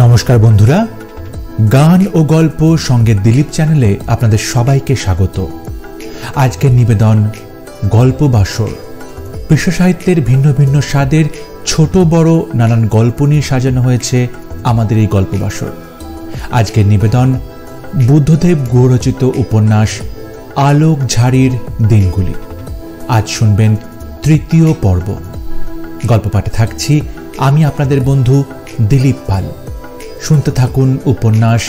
নমস্কার বন্ধুরা, গান ও গল্প সঙ্গীত দিলীপ চ্যানেলে আপনাদের সবাইকে স্বাগত। আজকের নিবেদন গল্প বাসর। বিশ্ব সাহিত্যের ভিন্ন ভিন্ন স্বাদের ছোট বড় নানান গল্প নিয়ে সাজানো হয়েছে আমাদের এই গল্প বাসর। আজকের নিবেদন বুদ্ধদেব গুহ রচিত উপন্যাস আলোক ঝাড়ির দিনগুলি। আজ শুনবেন তৃতীয় পর্ব। গল্প পাঠে থাকছি আমি আপনাদের বন্ধু দিলীপ পাল। শুনতে থাকুন উপন্যাস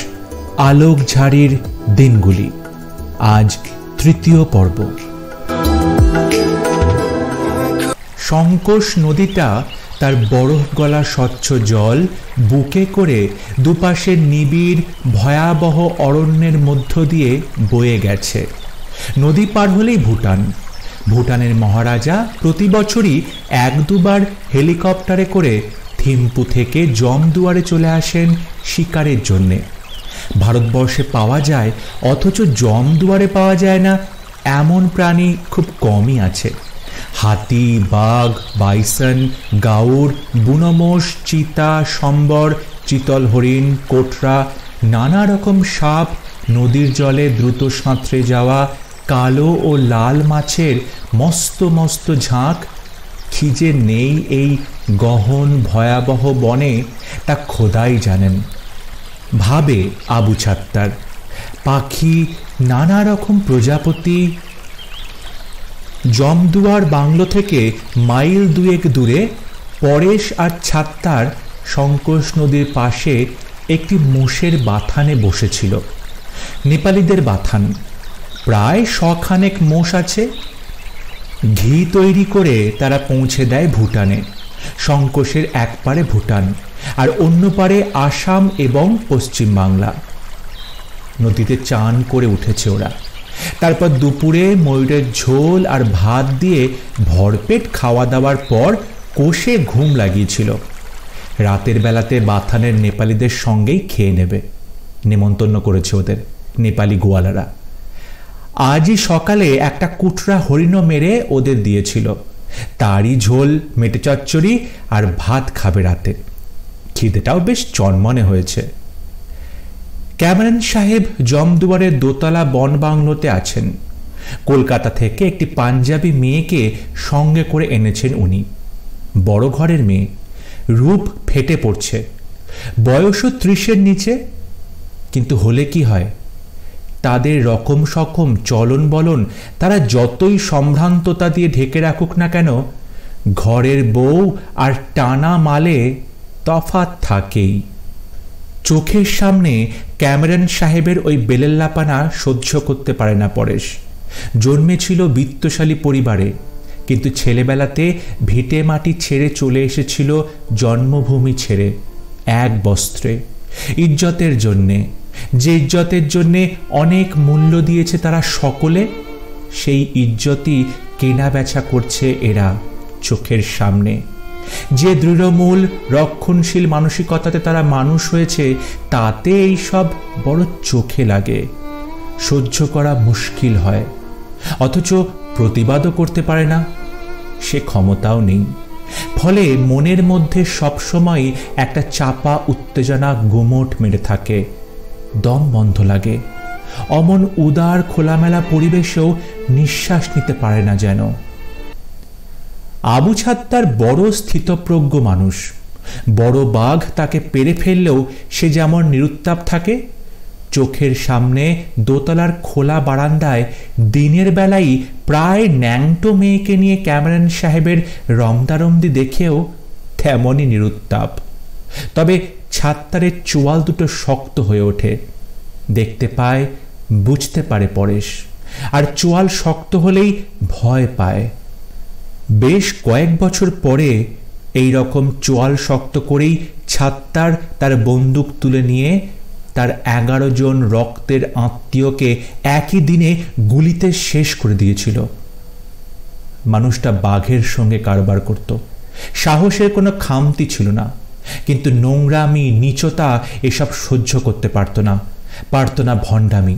আলোক ঝাড়ির দিনগুলি। আজ তৃতীয় পর্ব। সংকোষ নদীটা তার বরফ গলা স্বচ্ছ জল বুকে করে দুপাশের নিবিড় ভয়াবহ অরণ্যের মধ্য দিয়ে বয়ে গেছে। নদী পার হলেই ভুটান। ভুটানের মহারাজা প্রতি বছরই এক দুবার হেলিকপ্টারে করে থিম্পু থেকে জমদুয়ারে চলে আসেন শিকারের জন্যে। ভারতবর্ষে পাওয়া যায় অথচ জমদুয়ারে পাওয়া যায় না এমন প্রাণী খুব কমই আছে। হাতি, বাঘ, বাইসন, গাউর, বুনোমোষ, চিতা, সম্বর, চিতল হরিণ, কোটরা, নানা রকম সাপ, নদীর জলে দ্রুত সাঁতরে যাওয়া কালো ও লাল মাছের মস্ত মস্ত ঝাঁক। খিজে নেই এই গহন ভয়াবহ বনে তা খোদাই জানেন। ভাবে আবু ছাত্তার। পাখি, নানা রকম প্রজাপতি। জমদুয়ার বাংলো থেকে মাইল দুয়েক দূরে পরেশ আর ছাত্তার সংকোষ নদীর পাশে একটি মোষের বাথানে বসেছিল। নেপালিদের বাথান। প্রায় 100 খানেক মোষ আছে। ঘি তৈরি করে তারা পৌঁছে দেয় ভুটানে। সংকোষের এক পারে ভুটান আর অন্য পারে আসাম এবং পশ্চিম বাংলা। নদীতে চান করে উঠেছে ওরা। তারপর দুপুরে ময়ূরের ঝোল আর ভাত দিয়ে ভরপেট খাওয়া দাওয়ার পর কোষে ঘুম লাগিয়েছিল। রাতের বেলাতে বাথানের নেপালিদের সঙ্গেই খেয়ে নেবে নেমন্তন্ন করেছে ওদের নেপালি গোয়ালারা। আজই সকালে একটা কুটরা হরিণও মেরে ওদের দিয়েছিল। তারই ঝোল, মেটে চচ্চড়ি আর ভাত খাবে রাতে। খিদেটাও বেশ চনমনে হয়েছে। ক্যামেরন সাহেব জমদুয়ারের দোতলা বন বাংলোতে আছেন। কলকাতা থেকে একটি পাঞ্জাবি মেয়েকে সঙ্গে করে এনেছেন উনি। বড় ঘরের মেয়ে, রূপ ফেটে পড়ছে, বয়সও 30-এর নিচে। কিন্তু হলে কি হয়, তাদের রকম সকম চলন বলন তারা যতই সম্ভ্রান্ততা দিয়ে ঢেকে রাখুক না কেন, ঘরের বউ আর টানা মালে তফাৎ থাকেই। চোখের সামনে ক্যামেরন সাহেবের ওই বেলেল্লাপানা সহ্য করতে পারে না পরেশ। জন্মেছিল বিত্তশালী পরিবারে, কিন্তু ছেলেবেলাতে ভিটে মাটি ছেড়ে চলে এসেছিল জন্মভূমি ছেড়ে এক বস্ত্রে, ইজ্জতের জন্যে। যে ইজ্জতের জন্যে অনেক মূল্য দিয়েছে তারা সকলে, সেই ইজ্জতই কেনা বেচা করছে এরা চোখের সামনে। যে দৃঢ়মূল রক্ষণশীল মানসিকতাতে তারা মানুষ হয়েছে, তাতে এই সব বড় চোখে লাগে, সহ্য করা মুশকিল হয়। অথচ প্রতিবাদও করতে পারে না, সে ক্ষমতাও নেই। ফলে মনের মধ্যে সবসময় একটা চাপা উত্তেজনা গুমোট মেরে থাকে। দম বন্ধ লাগে। অমন উদার খোলামেলা পরিবেশেও নিঃশ্বাস নিতে পারে না যেন। আবু ছাত্তার বড় স্থিতপ্রজ্ঞ মানুষ। বড় বাঘ তাকে পেরে ফেললেও সে যেমন নিরুত্তাপ থাকে, চোখের সামনে দোতলার খোলা বারান্দায় দিনের বেলায় প্রায় ন্যাংটো মেয়েকে নিয়ে ক্যামেরন সাহেবের রমদারমদি দেখেও তেমনই নিরুত্তাপ। তবে ছাত্তারের চোয়াল দুটো শক্ত হয়ে ওঠে। দেখতে পায়, বুঝতে পারে পরেশ, আর চোয়াল শক্ত হলেই ভয় পায়। বেশ কয়েক বছর পরে এই রকম চোয়াল শক্ত করেই ছাত্তার তার বন্দুক তুলে নিয়ে তার 11 জন রক্তের আত্মীয়কে একই দিনে গুলিতে শেষ করে দিয়েছিল। মানুষটা বাঘের সঙ্গে কারবার করত। সাহসের কোনো খামতি ছিল না, কিন্তু নোংরামি, নীচতা এসব সহ্য করতে পারত না ভণ্ডামি।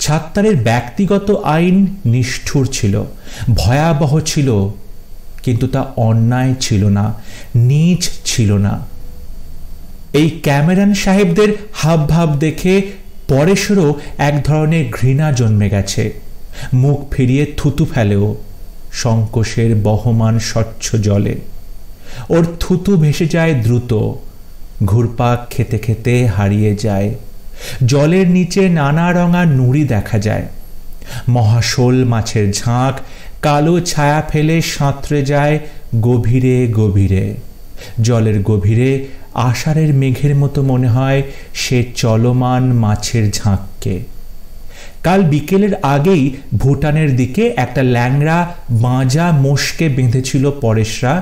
ছাত্তারের ব্যক্তিগত আইন নিষ্ঠুর ছিল, ভয়াবহ ছিল, কিন্তু তা অন্যায় ছিল না, নীচ ছিল না। এই ক্যামেরন সাহেবদের হাবভাব দেখে পরেশেরও এক ধরনের ঘৃণা জন্মে গেছে। মুখ ফিরিয়ে থুতু ফেলেও সংকোষের বহমান স্বচ্ছ জলে। ওর থুতু ভেসে যায় দ্রুত, ঘুরপাক খেতে খেতে হারিয়ে যায়। জলের নিচে নানা রঙা নুড়ি দেখা যায়। মহাশোল মাছের ঝাঁক কালো ছায়া ফেলে সাঁতরে যায় গভীরে গভীরে। জলের গভীরে আষাঢ়ের মেঘের মতো মনে হয় সে চলমান মাছের ঝাঁককে। কাল বিকেলের আগেই ভুটানের দিকে একটা ল্যাংড়া বাঁজা মোষকে বেঁধেছিল পরেশরা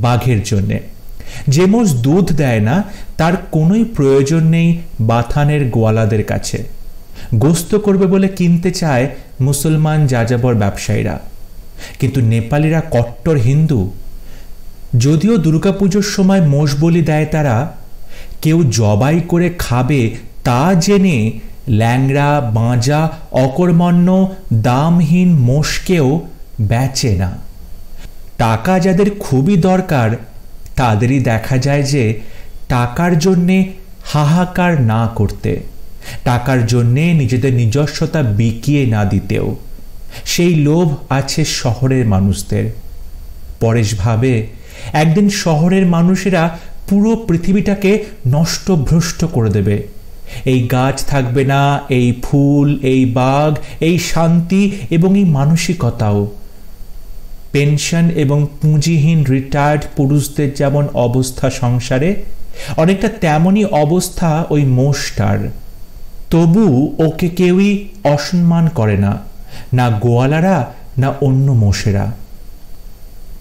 বাঘের জন্যে। যে মোষ দুধ দেয় না তার কোনোই প্রয়োজন নেই বাথানের গোয়ালাদের কাছে। গোস্ত করবে বলে কিনতে চায় মুসলমান যাযাবর ব্যবসায়ীরা, কিন্তু নেপালিরা কট্টর হিন্দু। যদিও দুর্গাপুজোর সময় মোষ বলি দেয় তারা, কেউ জবাই করে খাবে তা জেনে ল্যাংড়া বাঁজা অকর্মণ্য দামহীন মোষকেও বেচে না। টাকা যাদের খুবই দরকার তাদেরই দেখা যায় যে টাকার জন্যে হাহাকার না করতে, টাকার জন্যে নিজেদের নিজস্বতা বিকিয়ে না দিতেও। সেই লোভ আছে শহরের মানুষদের। পরেশ ভাবে একদিন শহরের মানুষেরা পুরো পৃথিবীটাকে নষ্টভ্রষ্ট করে দেবে। এই গাছ থাকবে না, এই ফুল, এই বাঘ, এই শান্তি এবং এই মানসিকতাও। পেনশন এবং পুঁজিহীন রিটায়ার্ড পুরুষদের যেমন অবস্থা সংসারে, অনেকটা তেমনই অবস্থা ওই মোষটার। তবু ওকে কেউই অসম্মান করে না, না গোয়ালারা না অন্য মোষেরা।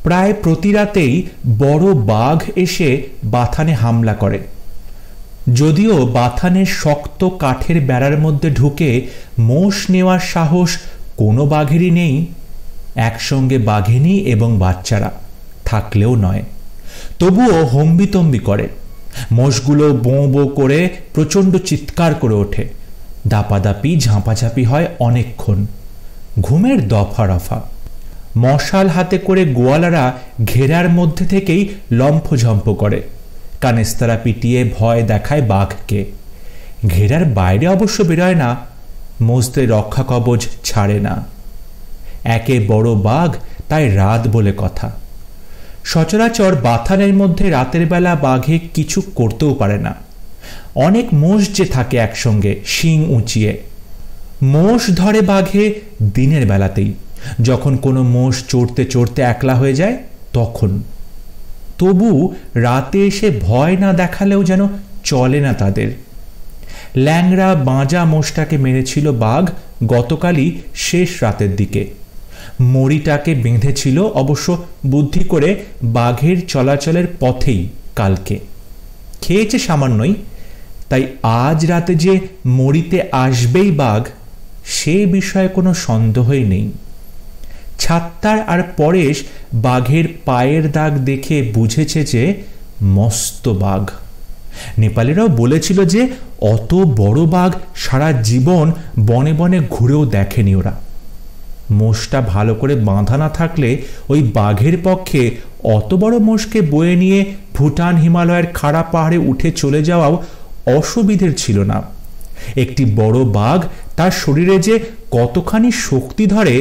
প্রায় প্রতি রাতেই বড় বাঘ এসে বাথানে হামলা করে। যদিও বাথানের শক্ত কাঠের বেড়ার মধ্যে ঢুকে মোষ নেওয়ার সাহস কোনো বাঘেরই নেই। একসঙ্গে বাঘিনী এবং বাচ্চারা থাকলেও নয়, তবুও হম্বিতম্বি করে। মোষগুলো বোঁ বোঁ করে প্রচণ্ড চিৎকার করে ওঠে। দাপাদাপি ঝাঁপাঝাঁপি হয় অনেকক্ষণ। ঘুমের দফা রফা। মশাল হাতে করে গোয়ালারা ঘেরার মধ্যে থেকেই লম্ফঝম্প করে, কানেস্তারা পিটিয়ে ভয় দেখায় বাঘকে। ঘেরার বাইরে অবশ্য বেরোয় না, মোষদের রক্ষা কবচ ছাড়ে না। একে বড় বাঘ, তাই রাত বলে কথা। সচরাচর বাথানের মধ্যে রাতের বেলা বাঘে কিছু করতেও পারে না। অনেক মোষ যে থাকে একসঙ্গে শিং উঁচিয়ে। মোষ ধরে বাঘে দিনের বেলাতেই, যখন কোনো মোষ চড়তে চড়তে একলা হয়ে যায় তখন। তবু রাতে এসে ভয় না দেখালেও যেন চলে না তাদের। ল্যাংড়া বাঁজা মোষটাকে মেরেছিল বাঘ গতকালই শেষ রাতের দিকে। মরিটাকে বেঁধেছিল অবশ্য বুদ্ধি করে বাঘের চলাচলের পথেই কালকে। খেয়েছে সামান্যই, তাই আজ রাতে যে মরিতে আসবেই বাঘ সে বিষয়ে কোনো সন্দেহই নেই। ছাত্তার আর পরেশ বাঘের পায়ের দাগ দেখে বুঝেছে যে মস্ত বাঘ। নেপালিরাও বলেছিল যে অত বড় বাঘ সারা জীবন বনে বনে ঘুরেও দেখেনি ওরা। মোষটা ভালো করে বাঁধা না থাকলে ওই বাঘের পক্ষে অত বড় মোষকে বয়ে নিয়ে ভুটান হিমালয়ের খাড়া পাহাড়ে উঠে চলে যাওয়াও অসুবিধের ছিল না। একটি বড় বাঘ তার শরীরে যে কতখানি শক্তি ধরে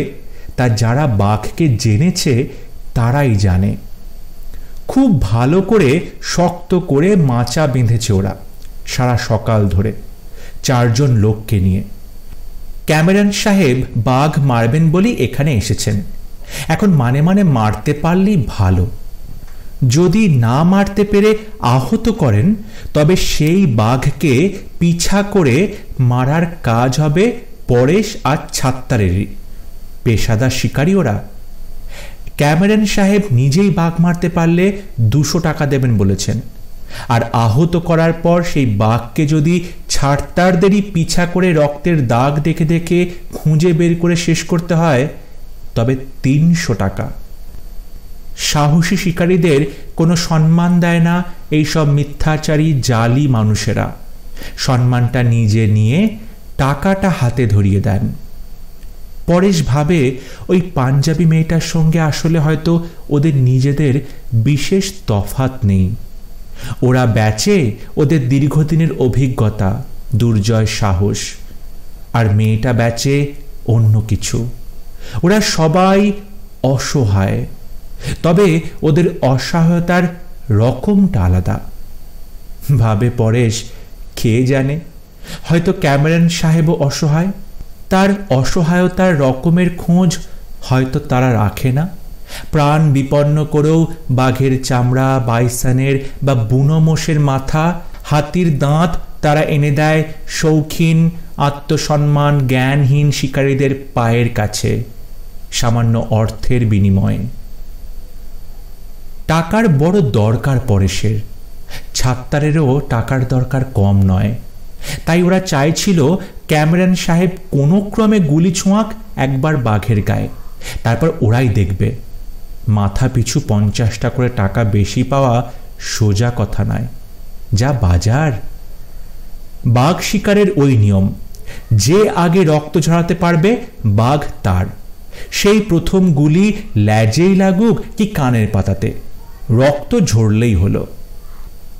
তা যারা বাঘকে জেনেছে তারাই জানে। খুব ভালো করে শক্ত করে মাচা বেঁধেছে ওরা সারা সকাল ধরে, 4 জন লোককে নিয়ে। ক্যামেরন সাহেব বাঘ মারবেন বলেই এখানে এসেছেন। এখন মানে মানে মারতে পারলেই ভালো। যদি না মারতে পেরে আহত করেন তবে সেই বাঘকে পিছা করে মারার কাজ হবে পরেশ আর ছাত্তারেরই। পেশাদার শিকারী ওরা। ক্যামেরন সাহেব নিজেই বাঘ মারতে পারলে 200 টাকা দেবেন বলেছেন, আর আহত করার পর সেই বাঘকে যদি ছাত্তারদেরই পিছা করে রক্তের দাগ দেখে দেখে খুঁজে বের করে শেষ করতে হয় তবে 300 টাকা। সাহসী শিকারীদের কোনো সম্মান দেয় না এইসব মিথ্যাচারী জালি মানুষেরা। সম্মানটা নিজে নিয়ে টাকাটা হাতে ধরিয়ে দেন। পরেশ ভাবে ওই পাঞ্জাবি মেয়েটার সঙ্গে আসলে হয়তো ওদের নিজেদের বিশেষ তফাৎ নেই। ওরা ব্যাচে ওদের দীর্ঘদিনের অভিজ্ঞতা, দুর্জয় সাহস, আর মেয়েটা ব্যাচে অন্য কিছু। ওরা সবাই অসহায়, তবে ওদের অসহায়তার রকমটা আলাদা। ভাবে পরেশ, কে জানে, হয়তো ক্যামেরন সাহেবও অসহায়। তার অসহায়তার রকমের খোঁজ হয়তো তারা রাখে না। প্রাণ বিপন্ন করেও বাঘের চামড়া, বাইসনের বা বুনো মোষের মাথা, হাতির দাঁত তারা এনে দেয় শৌখিন, আত্মসম্মান জ্ঞানহীন শিকারীদের পায়ের কাছে সামান্য অর্থের বিনিময়ে। টাকার বড় দরকার পরেশের, ছাত্তারেরও টাকার দরকার কম নয়। তাই ওরা চাইছিল ক্যামেরন সাহেব কোনো ক্রমে গুলি ছোঁয়াক একবার বাঘের গায়ে, তারপর ওরাই দেখবে। মাথা পিছু 50টা করে টাকা বেশি পাওয়া সোজা কথা নয়, যা বাজার। বাঘ শিকারের ওই নিয়ম, যে আগে রক্ত ঝরাতে পারবে বাঘ তার। সেই প্রথম গুলি ল্যাজেই লাগুক কি কানের পাতাতে, রক্ত ঝরলেই হলো।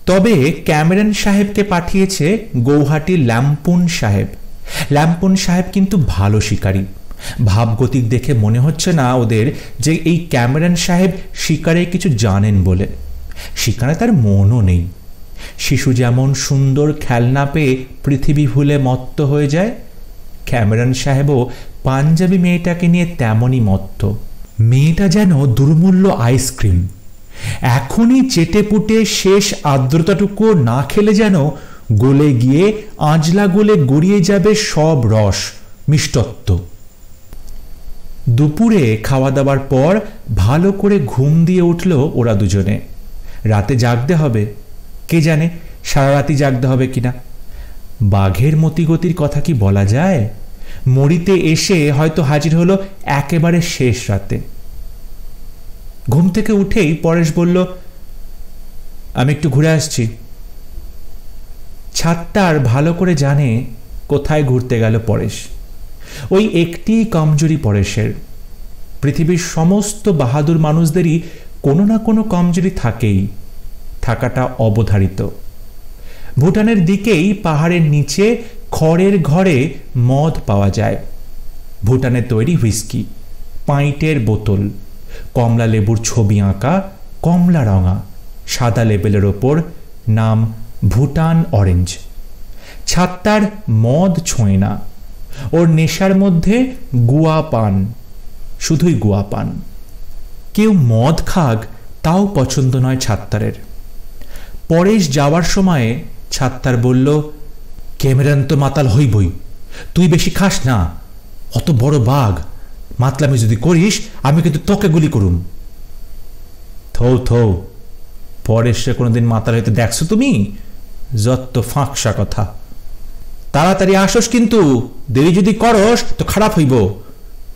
তবে ক্যামেরন সাহেবকে পাঠিয়েছে গৌহাটির ল্যাম্পুন সাহেব। ল্যাম্পুন সাহেব কিন্তু ভালো শিকারী। ভাবগতিক দেখে মনে হচ্ছে না ওদের যে এই ক্যামেরন সাহেব শিকারে কিছু জানেন বলে। শিকারে তার মনও নেই। শিশু যেমন সুন্দর খেলনা পেয়ে পৃথিবী ভুলে মত্ত হয়ে যায়, ক্যামেরন সাহেবও পাঞ্জাবি মেয়েটাকে নিয়ে তেমনই মত্ত। মেয়েটা যেন দুর্মূল্য আইসক্রিম, এখনই চেটে পুটে শেষ আর্দ্রতাটুকু না খেলে যেন গলে গিয়ে আঁজলা গলে গড়িয়ে যাবে সব রস, মিষ্টত্ব। দুপুরে খাওয়া দাওয়ার পর ভালো করে ঘুম দিয়ে উঠল ওরা দুজনে। রাতে জাগতে হবে, কে জানে সারা রাতি জাগতে হবে কিনা। বাঘের মতিগতির কথা কি বলা যায়? মরিতে এসে হয়তো হাজির হলো একেবারে শেষ রাতে। ঘুম থেকে উঠেই পরেশ বলল, আমি একটু ঘুরে আসছি। ছাত্তার ভালো করে জানে কোথায় ঘুরতে গেল পরেশ। ওই একটি কমজোরি পরেশের। পৃথিবীর সমস্ত বাহাদুর মানুষদেরই কোনো না কোনো কমজোরি থাকেই, থাকাটা অবধারিত। ভুটানের দিকেই পাহাড়ের নিচে খড়ের ঘরে মদ পাওয়া যায়। ভুটানে তৈরি হুইস্কি, পাইটের বোতল, কমলা লেবুর ছবি আঁকা, কমলা রঙা, সাদা লেবেলের ওপর নাম ভুটান অরেঞ্জ। ছাত্তার মদ ছোঁয় না, ওর নেশার মধ্যে গুয়া পান, শুধুই গুয়া পান। কেউ মদ খাক তাও পছন্দ নয় ছাত্তারের। পরেশ যাওয়ার সময়ে ছাত্তার বলল, ক্যামেরন তো মাতাল হইবই, তুই বেশি খাস না, অত বড় বাঘ, মাতলামি যদি করিস আমি কিন্তু তোকে গুলি করুম। থৌ থৌ, পরেশে কোনোদিন মাতাল হইতে দেখছো তুমি? যত ফাঁকসা কথা। তাড়াতাড়ি আসস, কিন্তু দেরি যদি করস তো খারাপ হইব।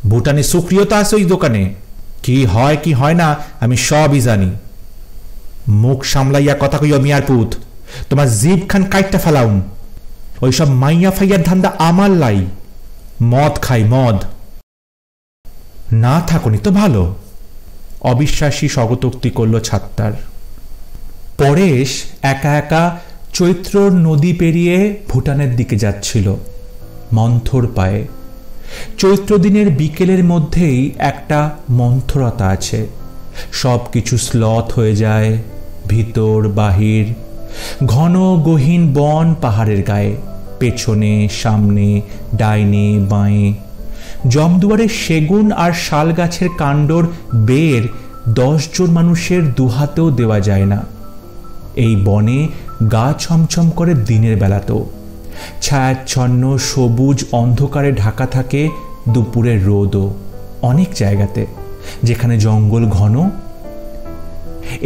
ভুটানে সুক্রিয়তা আছে ওই দোকানে, কি হয় কি হয় না আমি সবই জানি। মুখ সামলাইয়া কথা কইও মিয়ার পুত, তোমার জিভ খান কাইটটা ফেলাউন। ওইসব মাইয়া ফাইয়ার ধান্দা আমার লাই। মদ খাই মদ। না থাকুনি তো ভালো, অবিশ্বাসী স্বগতোক্তি করল ছাত্তার। পরেশ একা একা চৈত্র নদী পেরিয়ে ভুটানের দিকে যাচ্ছিল মন্থর পায়ে। চৈত্র দিনের বিকেলের মধ্যেই একটা মন্থরতা আছে। সব কিছু স্লথ হয়ে যায়, ভিতর বাহির। ঘন গহীন বন পাহাড়ের গায়ে, পেছনে সামনে, ডাইনে বাঁয়ে। জমদুয়ারের সেগুন আর শাল গাছের কাণ্ডর বের 10 জন মানুষের দুহাতেও দেওয়া যায় না। এই বনে গা ছমছম করে দিনের বেলাতেও। ছায়াচ্ছন্ন সবুজ অন্ধকারে ঢাকা থাকে দুপুরের রোদও অনেক জায়গাতে, যেখানে জঙ্গল ঘন।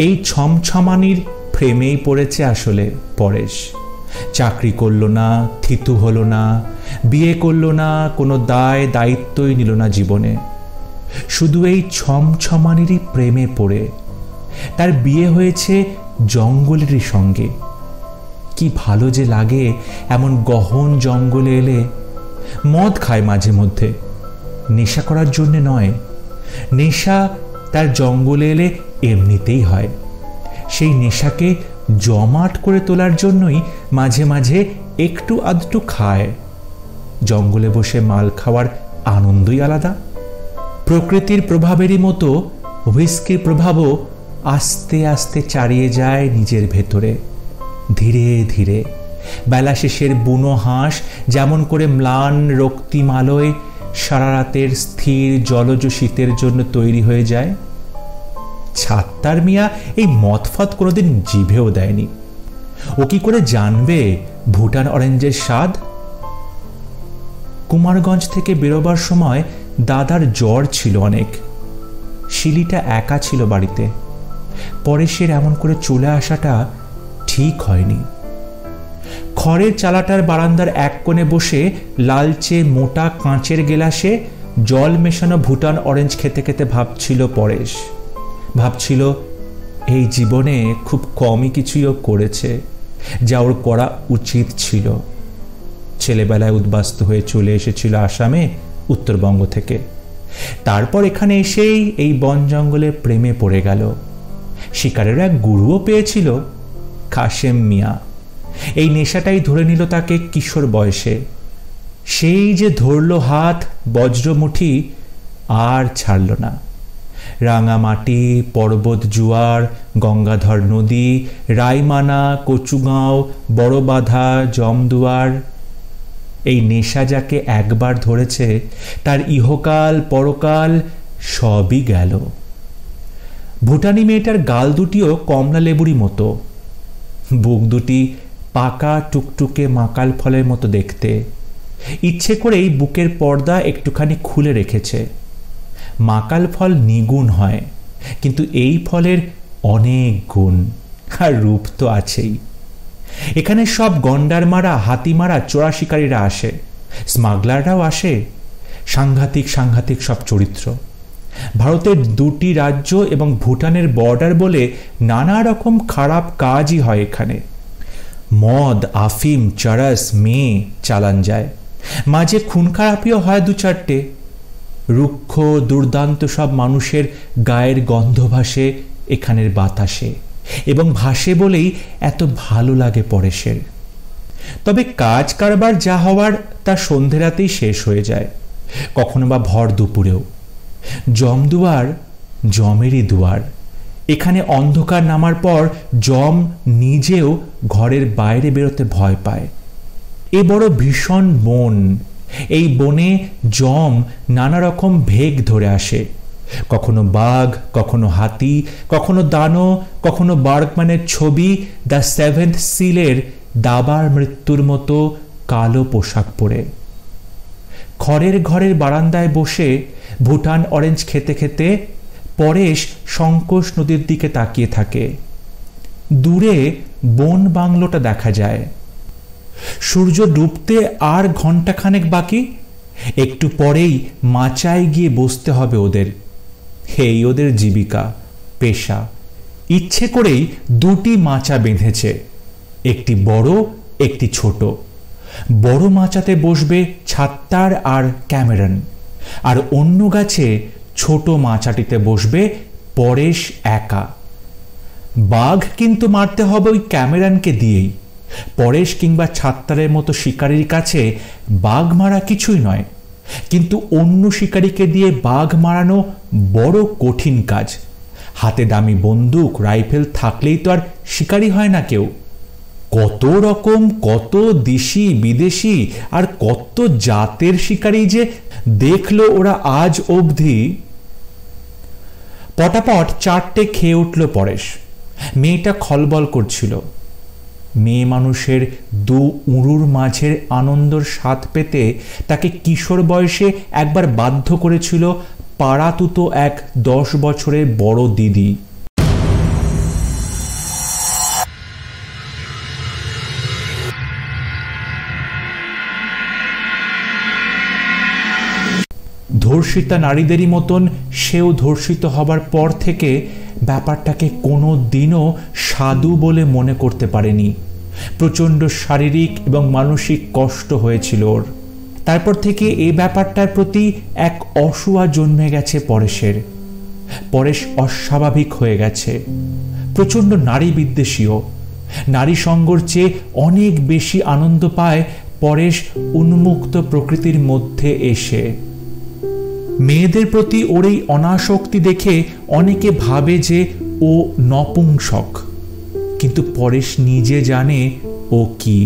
এই ছমছমানির ফ্রেমেই পড়েছে আসলে পরেশ। চাকরি করল না, থিতু হলো না, বিয়ে করল না, কোনো দায় দায়িত্বই নিল না জীবনে। শুধু এই ছমছমানিরই প্রেমে পড়ে। তার বিয়ে হয়েছে জঙ্গলেরই সঙ্গে। কি ভালো যে লাগে এমন গহন জঙ্গলে এলে। মদ খায় মাঝে মধ্যে, নেশা করার জন্যে নয়, নেশা তার জঙ্গলে এলে এমনিতেই হয়। সেই নেশাকে জমাট করে তোলার জন্যই মাঝে মাঝে একটু আধটু খায়। জঙ্গলে বসে মাল খাওয়ার আনন্দই আলাদা। প্রকৃতির প্রভাবেরই মতো হুইস্কির প্রভাবও আস্তে আস্তে চারিয়ে যায় নিজের ভেতরে। ধীরে ধীরে বেলা শেষের বুনো হাঁস যেমন করে ম্লান রক্তিমালয় সারা রাতের স্থির জলজ শীতের জন্য তৈরি হয়ে যায়, ছাত্তার মিয়া এই মদফাত কোনোদিন জিভেও দেয়নি। ও কি করে জানবে ভুটান অরেঞ্জের স্বাদ? কুমারগঞ্জ থেকে বেরোবার সময় দাদার জ্বর ছিল অনেক। শিলিটা একা ছিল বাড়িতে। পরেশের এমন করে চলে আসাটা ঠিক হয়নি। খড়ের চালাটার বারান্দার এক কোণে বসে লালচে মোটা কাঁচের গেলাসে জল মেশানো ভুটান অরেঞ্জ খেতে খেতে ভাবছিল পরেশ। ভাবছিল এই জীবনে খুব কমই কিছুই ও করেছে যা ওর করা উচিত ছিল। ছেলেবেলায় উদ্বাস্তু হয়ে চলে এসেছিল আসামে উত্তরবঙ্গ থেকে। তারপর এখানে এসেই এই বন জঙ্গলে প্রেমে পড়ে গেল। শিকারের এক গুরুও পেয়েছিল, কাশেম মিয়া। এই নেশাটাই ধরে নিল তাকে কিশোর বয়সে। সেই যে ধরল হাত বজ্রমুঠি, আর ছাড়ল না। রাঙামাটি, পর্বত জুয়ার, গঙ্গাধর নদী, রাইমানা, কচুগাঁও, বড়বাধা, জমদুয়ার, এই নেশা যাকে একবার ধরেছে তার ইহকাল পরকাল সবই গেল। ভুটানি মেয়েটার গাল দুটিও কমলা লেবুরই মতো, বুক দুটি পাকা টুকটুকে মাকাল ফলের মতো দেখতে। ইচ্ছে করেই বুকের পর্দা একটুখানি খুলে রেখেছে। মাকাল ফল নিগুণ হয়, কিন্তু এই ফলের অনেক গুণ, আর রূপ তো আছেই। এখানে সব গন্ডার মারা, হাতি মারা, চোরা শিকারীরা আসে, স্মাগলাররাও আসে। সাংঘাতিক সাংঘাতিক সব চরিত্র। ভারতের দুটি রাজ্য এবং ভুটানের বর্ডার বলে নানা রকম খারাপ কাজই হয় এখানে। মদ, আফিম, চরস, মেয়ে চালান যায়, মাঝে খুন খারাপিও হয় দু চারটে। রুক্ষ দুর্দান্ত সব মানুষের গায়ের গন্ধ ভাসে এখানের বাতাসে, এবং ভাসে বলেই এত ভালো লাগে পরেশের। তবে কাজ কারবার যা হওয়ার তা সন্ধে রাতেই শেষ হয়ে যায়, কখনো বা ভর দুপুরেও। জমদুয়ার জমেরই দুয়ার। এখানে অন্ধকার নামার পর জম নিজেও ঘরের বাইরে বেরোতে ভয় পায়। এ বড় ভীষণ বন। এই বনে জম নানা রকম ভেগ ধরে আসে, কখনো বাঘ, কখনো হাতি, কখনো দানো, কখনো বার্গম্যানের ছবি দ্য সেভেন্থ সিলের দাবার মৃত্যুর মতো কালো পোশাক পরে। খড়ের ঘরের বারান্দায় বসে ভুটান অরেঞ্জ খেতে খেতে পরেশ সংকোষ নদীর দিকে তাকিয়ে থাকে। দূরে বন বাংলোটা দেখা যায়। সূর্য ডুবতে আর ঘণ্টাখানেক বাকি। একটু পরেই মাচায় গিয়ে বসতে হবে ওদের। এই ওদের জীবিকা, পেশা। ইচ্ছে করেই দুটি মাচা বেঁধেছে, একটি বড়, একটি ছোট। বড় মাচাতে বসবে ছাত্তার আর ক্যামেরন, আর অন্য গাছে ছোট মাচাটিতে বসবে পরেশ একা। বাঘ কিন্তু মারতে হবে ওই ক্যামেরনকে দিয়েই। পরেশ কিংবা ছাত্তারের মতো শিকারীর কাছে বাঘ মারা কিছুই নয়, কিন্তু অন্য শিকারীকে দিয়ে বাঘ মারানো বড় কঠিন কাজ। হাতে দামি বন্দুক, রাইফেল থাকলেই তো আর শিকারী হয় না কেউ। কত রকম, কত দেশি বিদেশি আর কত জাতের শিকারী যে দেখলো ওরা আজ অবধি। পটাপট চারটে খেয়ে উঠল পরেশ। মেয়েটা খলবল করছিল। মেয়ে মানুষের দু উঁড়ুর মাঝের আনন্দর স্বাদ পেতে তাকে কিশোর বয়সে একবার বাধ্য করেছিল পাড়াতুতো এক 10 বছরের বড় দিদি। ধর্ষিতা নারীদেরই মতন সেও ধর্ষিত হবার পর থেকে ব্যাপারটাকে কোনো দিনও সাধু বলে মনে করতে পারেনি। প্রচণ্ড শারীরিক এবং মানসিক কষ্ট হয়েছিল ওর। তারপর থেকে এই ব্যাপারটার প্রতি এক অসূয়া জন্মে গেছে পরেশের। পরেশ অস্বাভাবিক হয়ে গেছে, প্রচণ্ড নারী বিদ্বেষীও। নারী সঙ্গর চেয়ে অনেক বেশি আনন্দ পায় পরেশ উন্মুক্ত প্রকৃতির মধ্যে এসে। মেয়েদের প্রতি ওর এই অনাসক্তি দেখে অনেকে ভাবে যে ও নপুংসক, কিন্তু পরেশ নিজে জানে ও কি।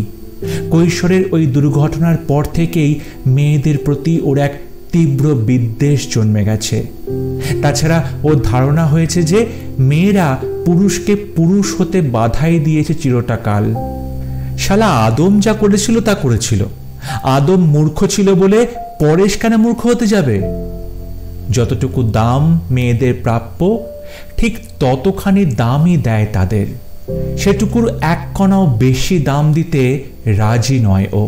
কৈশোরের ওই দুর্ঘটনার পর থেকেই মেয়েদের প্রতি ওর এক তীব্র বিদ্বেষ জন্মে গেছে। তাছাড়া ওর ধারণা হয়েছে যে মেয়েরা পুরুষকে পুরুষ হতে বাধাই দিয়েছে চিরটাকাল। শালা আদম যা করেছিল তা করেছিল। আদম মূর্খ ছিল বলে পরেশ কেন মূর্খ হতে যাবে? যতটুকু দাম মেয়েদের প্রাপ্য ঠিক ততখানি দামই দেয় তাদের। সেটুকুর এক কণাও বেশি দাম দিতে রাজি নয় ও।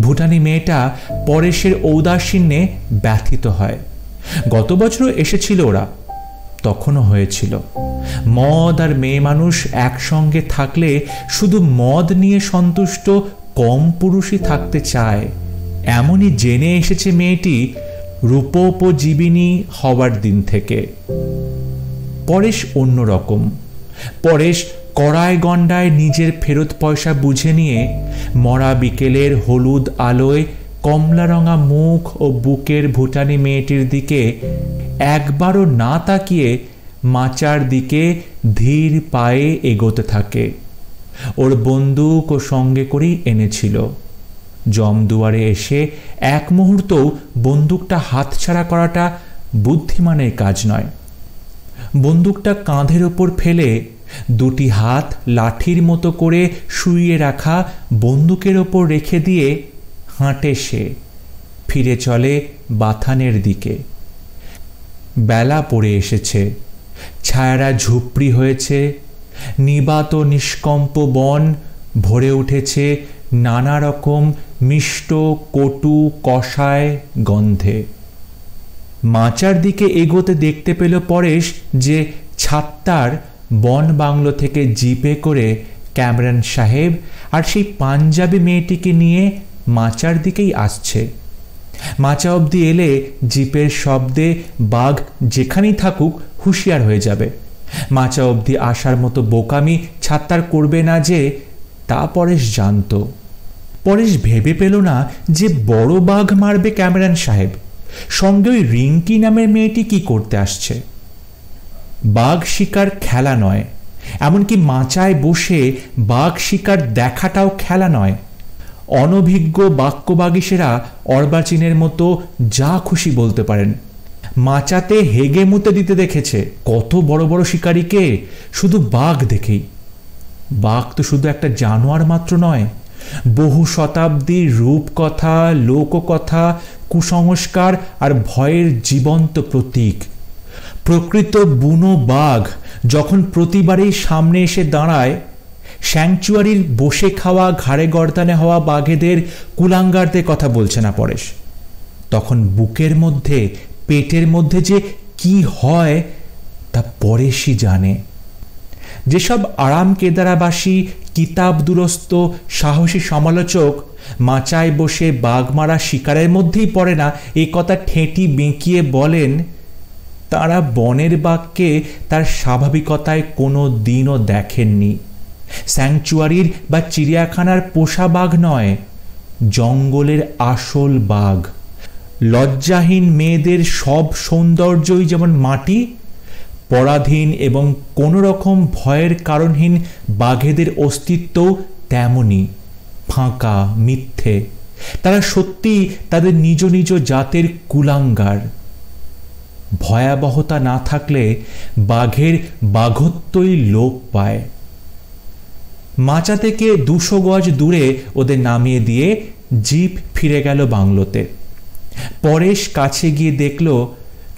ভুটানি মেয়েটা পরেশের ঔদাসীন্যে ব্যথিত হয়। গত বছরও এসেছিল ওরা, তখনও হয়েছিল। মদ আর মেয়ে মানুষ একসঙ্গে থাকলে শুধু মদ নিয়ে সন্তুষ্ট কম পুরুষই থাকতে চায়, এমনই জেনে এসেছে মেয়েটি রূপোপজীবিনী হওয়ার দিন থেকে। পরেশ অন্যরকম। পরেশ কড়ায় গণ্ডায় নিজের ফেরত পয়সা বুঝে নিয়ে মরা বিকেলের হলুদ আলোয় কমলা রঙা মুখ ও বুকের ভুটানি মেয়েটির দিকে একবারও না তাকিয়ে মাচার দিকে ধীর পায়ে এগোতে থাকে। ওর বন্দুক ও সঙ্গে করেই এনেছিল। জমদুয়ারে এসে এক মুহূর্তও বন্দুকটা হাতছাড়া করাটা বুদ্ধিমানের কাজ নয়। বন্দুকটা কাঁধের ওপর ফেলে দুটি হাত লাঠির মতো করে শুইয়ে রাখা বন্দুকের ওপর রেখে দিয়ে হাঁটে সে, ফিরে চলে বাথানের দিকে। বেলা পড়ে এসেছে, ছায়ারা ঝুপড়ি হয়েছে, নিবাত নিষ্কম্প বন ভরে উঠেছে নানা রকম মিষ্ট কটু কষায় গন্ধে। মাচার দিকে এগোতে দেখতে পেল পরেশ যে ছাত্তার বন বাংলো থেকে জিপে করে ক্যামেরন সাহেব আর সেই পাঞ্জাবি মেয়েটিকে নিয়ে মাচার দিকেই আসছে। মাচা অবধি এলে জিপের শব্দে বাঘ যেখানেই থাকুক হুঁশিয়ার হয়ে যাবে। মাচা অবধি আসার মতো বোকামি ছাত্তার করবে না যে, তা পরেশ জানত। পরেশ ভেবে পেল না যে বড় বাঘ মারবে ক্যামেরন সাহেব, সঙ্গে ওই রিঙ্কি নামের মেয়েটি কি করতে আসছে। বাঘ শিকার খেলা নয়, এমনকি মাচায় বসে বাঘ শিকার দেখাটাও খেলা নয়। অনভিজ্ঞ বাক্যবাগীশেরা অর্বাচীনের মতো যা খুশি বলতে পারেন। মাচাতে হেগে মুতে দিতে দেখেছে কত বড় বড় শিকারীকে শুধু বাঘ দেখেই। বাঘ তো শুধু একটা জানোয়ার মাত্র নয়, বহু শতাব্দীর রূপকথা, লোককথা, কুসংস্কার আর ভয়ের জীবন্ত প্রতীক। প্রকৃত বুনো বাঘ যখন প্রতিবারই সামনে এসে দাঁড়ায়, স্যাংচুয়ারির বসে খাওয়া ঘাড়ে গর্দানে হওয়া বাঘেদের কুলাঙ্গারদের কথা বলছে না পরেশ, তখন বুকের মধ্যে পেটের মধ্যে যে কি হয় তা পরেশই জানে। যেসব আরাম কেদারাবাসী কিতাব দুরস্ত সাহসী সমালোচক মাচায় বসে বাঘ মারা শিকারের মধ্যেই পড়ে না এ কথা ঠেঁটি বেঁকিয়ে বলেন, তারা বনের বাঘকে তার স্বাভাবিকতায় কোনো দিনও দেখেননি। স্যাংচুয়ারির বা চিড়িয়াখানার পোষা বাঘ নয়, জঙ্গলের আসল বাঘ। লজ্জাহীন মেয়েদের সব সৌন্দর্যই যেমন মাটি, পরাধীন এবং কোনো রকম ভয়ের কারণহীন বাঘেদের অস্তিত্বও তেমনই ফাঁকা, মিথ্যে। তারা সত্যি তাদের নিজ নিজ জাতের কুলাঙ্গার। ভয়াবহতা না থাকলে বাঘের বাঘত্বই লোপ পায়। মাচা থেকে 200 গজ দূরে ওদের নামিয়ে দিয়ে জিপ ফিরে গেল বাংলোতে। পরেশ কাছে গিয়ে দেখল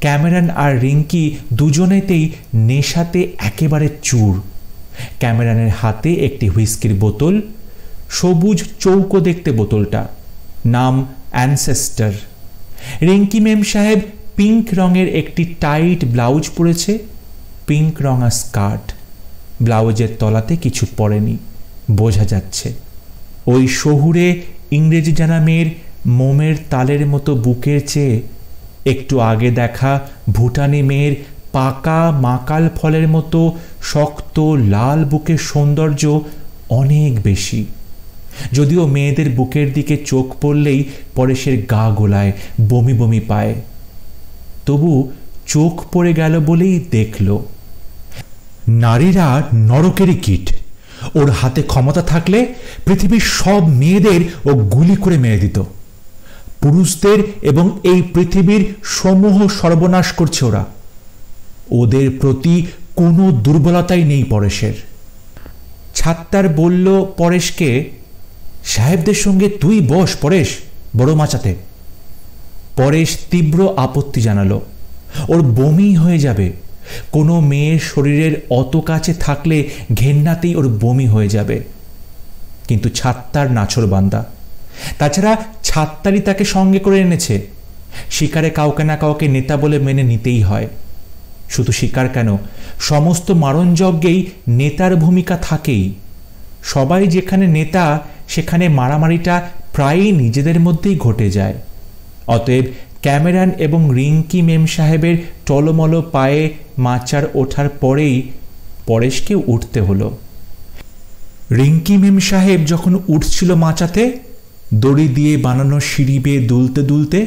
ক্যামেরন আর রিঙ্কি দুজনেতেই নেশাতে একেবারে চুর। ক্যামেরনের হাতে একটি হুইস্কির বোতল, সবুজ চৌকো দেখতে বোতলটা, নাম অ্যানসেস্টার। রিঙ্কি মেম সাহেব পিঙ্ক রঙের একটি টাইট ব্লাউজ পরেছে, পিঙ্ক রঙা স্কার্ট। ব্লাউজের তলাতে কিছু পরেনি, বোঝা যাচ্ছে। ওই শহুরে ইংরেজি জানা মেয়ের মোমের তালের মতো বুকের চেয়ে একটু আগে দেখা ভুটানি মেয়ের পাকা মাকাল ফলের মতো শক্ত লাল বুকের সৌন্দর্য অনেক বেশি। যদিও মেয়েদের বুকের দিকে চোখ পড়লেই পরেশের গা গোলায়, বমি বমি পায়, তবু চোখ পড়ে গেল বলেই দেখল। নারীরা নরকেরই কীট। ওর হাতে ক্ষমতা থাকলে পৃথিবীর সব মেয়েদের ও গুলি করে মেরে দিত। পুরুষদের এবং এই পৃথিবীর সমূহ সর্বনাশ করছে ওরা। ওদের প্রতি কোনো দুর্বলতাই নেই পরেশের। ছাত্তার বলল পরেশকে, সাহেবদের সঙ্গে তুই বস পরেশ, বড় মাচাতে। পরেশ তীব্র আপত্তি জানালো, ওর বমি হয়ে যাবে। কোনো মেয়ের শরীরের অত কাছে থাকলে ঘেন্নাতেই ওর বমি হয়ে যাবে। কিন্তু ছাত্তার নাছোড়বান্দা। তাছাড়া ছাত্তারই তাকে সঙ্গে করে এনেছে। শিকারে কাউকে না কাউকে নেতা বলে মেনে নিতেই হয়। শুধু শিকার কেন, সমস্ত মারণযজ্ঞেই নেতার ভূমিকা থাকেই। সবাই যেখানে নেতা সেখানে মারামারিটা প্রায়ই নিজেদের মধ্যেই ঘটে যায়। অতএব ক্যামেরান এবং রিঙ্কি মেম সাহেবের টলমল পায়ে মাচার ওঠার পরেই পরেশকে উঠতে হলো। রিঙ্কি মেম সাহেব যখন উঠছিল মাচাতে, দড়ি দিয়ে বানানো সিঁড়ি বেয়ে দুলতে দুলতে,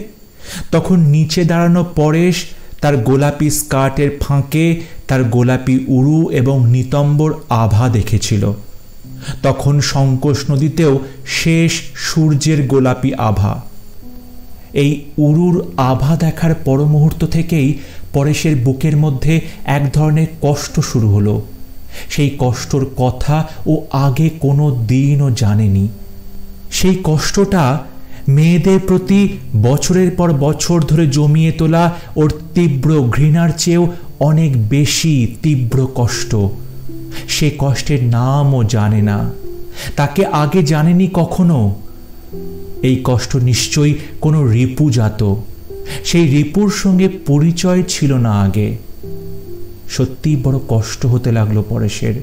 তখন নিচে দাঁড়ানো পরেশ তার গোলাপি স্কার্টের ফাঁকে তার গোলাপি উরু এবং নিতম্বর আভা দেখেছিল। তখন সংকোচ নদীতেও শেষ সূর্যের গোলাপি আভা। এই উরুর আভা দেখার পর মুহূর্ত থেকেই পরেশের বুকের মধ্যে এক ধরনের কষ্ট শুরু হলো। সেই কষ্টর কথা ও আগে কোনো দিনও জানেনি। সেই কষ্টটা মেয়েদের প্রতি বছরের পর বছর ধরে জমিয়ে তোলা ওর তীব্র ঘৃণার চেয়েও অনেক বেশি তীব্র কষ্ট। সে কষ্টের নামও জানে না, তাকে আগে জানেনি কখনো। এই কষ্ট নিশ্চয়ই কোনো রিপুজাত। সেই রিপুর সঙ্গে পরিচয় ছিল না আগে। সত্যি বড় কষ্ট হতে লাগলো পরেশের।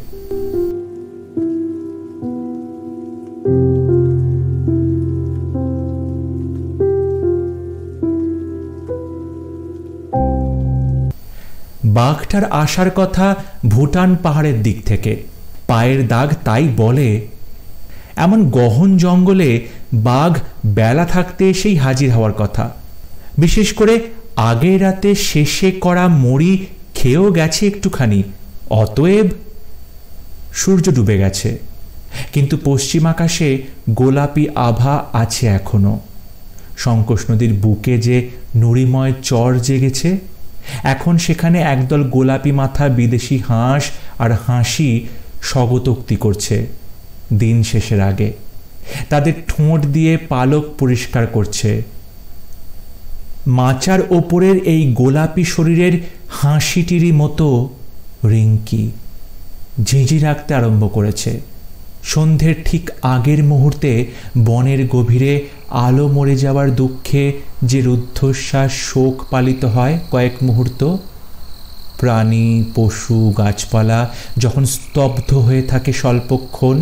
বাঘটার আসার কথা ভুটান পাহাড়ের দিক থেকে। পায়ের দাগ তাই বলে। এমন গহন জঙ্গলে বাঘ বেলা থাকতে সেই হাজির হওয়ার কথা। বিশেষ করে আগের রাতে শেষে করা মুড়ি খেয়েও গেছে একটুখানি। অতএব সূর্য ডুবে গেছে, কিন্তু পশ্চিম আকাশে গোলাপি আভা আছে এখনো। সংকোচ নদীর বুকে যে নুড়িময় চর জেগেছে, এখন সেখানে একদল গোলাপি মাথা বিদেশি হাঁস আর হাসি স্বগতোক্তি করছে দিন শেষের আগে। তাদের ঠোঁট দিয়ে পালক পরিষ্কার করছে। মাচার ওপরের এই গোলাপি শরীরের হাসিটিরই মতো রিঙ্কি ঝিঁঝি রাখতে আরম্ভ করেছে। সন্ধ্যের ঠিক আগের মুহূর্তে বনের গভীরে আলো মরে যাওয়ার দুঃখে যে রুদ্ধশ্বাস শোক পালিত হয় কয়েক মুহূর্ত, প্রাণী পশু গাছপালা যখন স্তব্ধ হয়ে থাকে স্বল্পক্ষণ,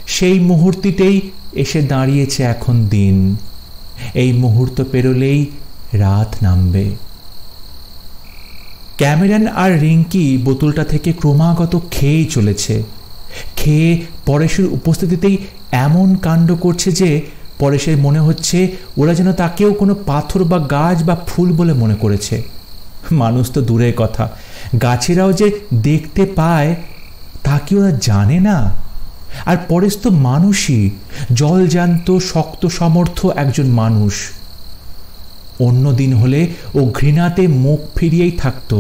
সেই মুহূর্ততেই এসে দাঁড়িয়েছে এখন দিন। এই মুহূর্ত পেরোলেই রাত নামবে। ক্যামেরান আর রিঙ্কি বোতলটা থেকে ক্রমাগত খেয়েই চলেছে। খেয়ে পরেশের উপস্থিতিতেই এমন কাণ্ড করছে যে পরেশের মনে হচ্ছে ওরা যেন তাকেও কোনো পাথর বা গাছ বা ফুল বলে মনে করেছে। মানুষ তো দূরের কথা, গাছেরাও যে দেখতে পায় তা কি ওরা জানে না? আর পরেশ তো মানুষই, জলজান্ত শক্ত সমর্থ একজন মানুষ। অন্য দিন হলে ও ঘৃণাতে মুখ ফিরিয়েই থাকত,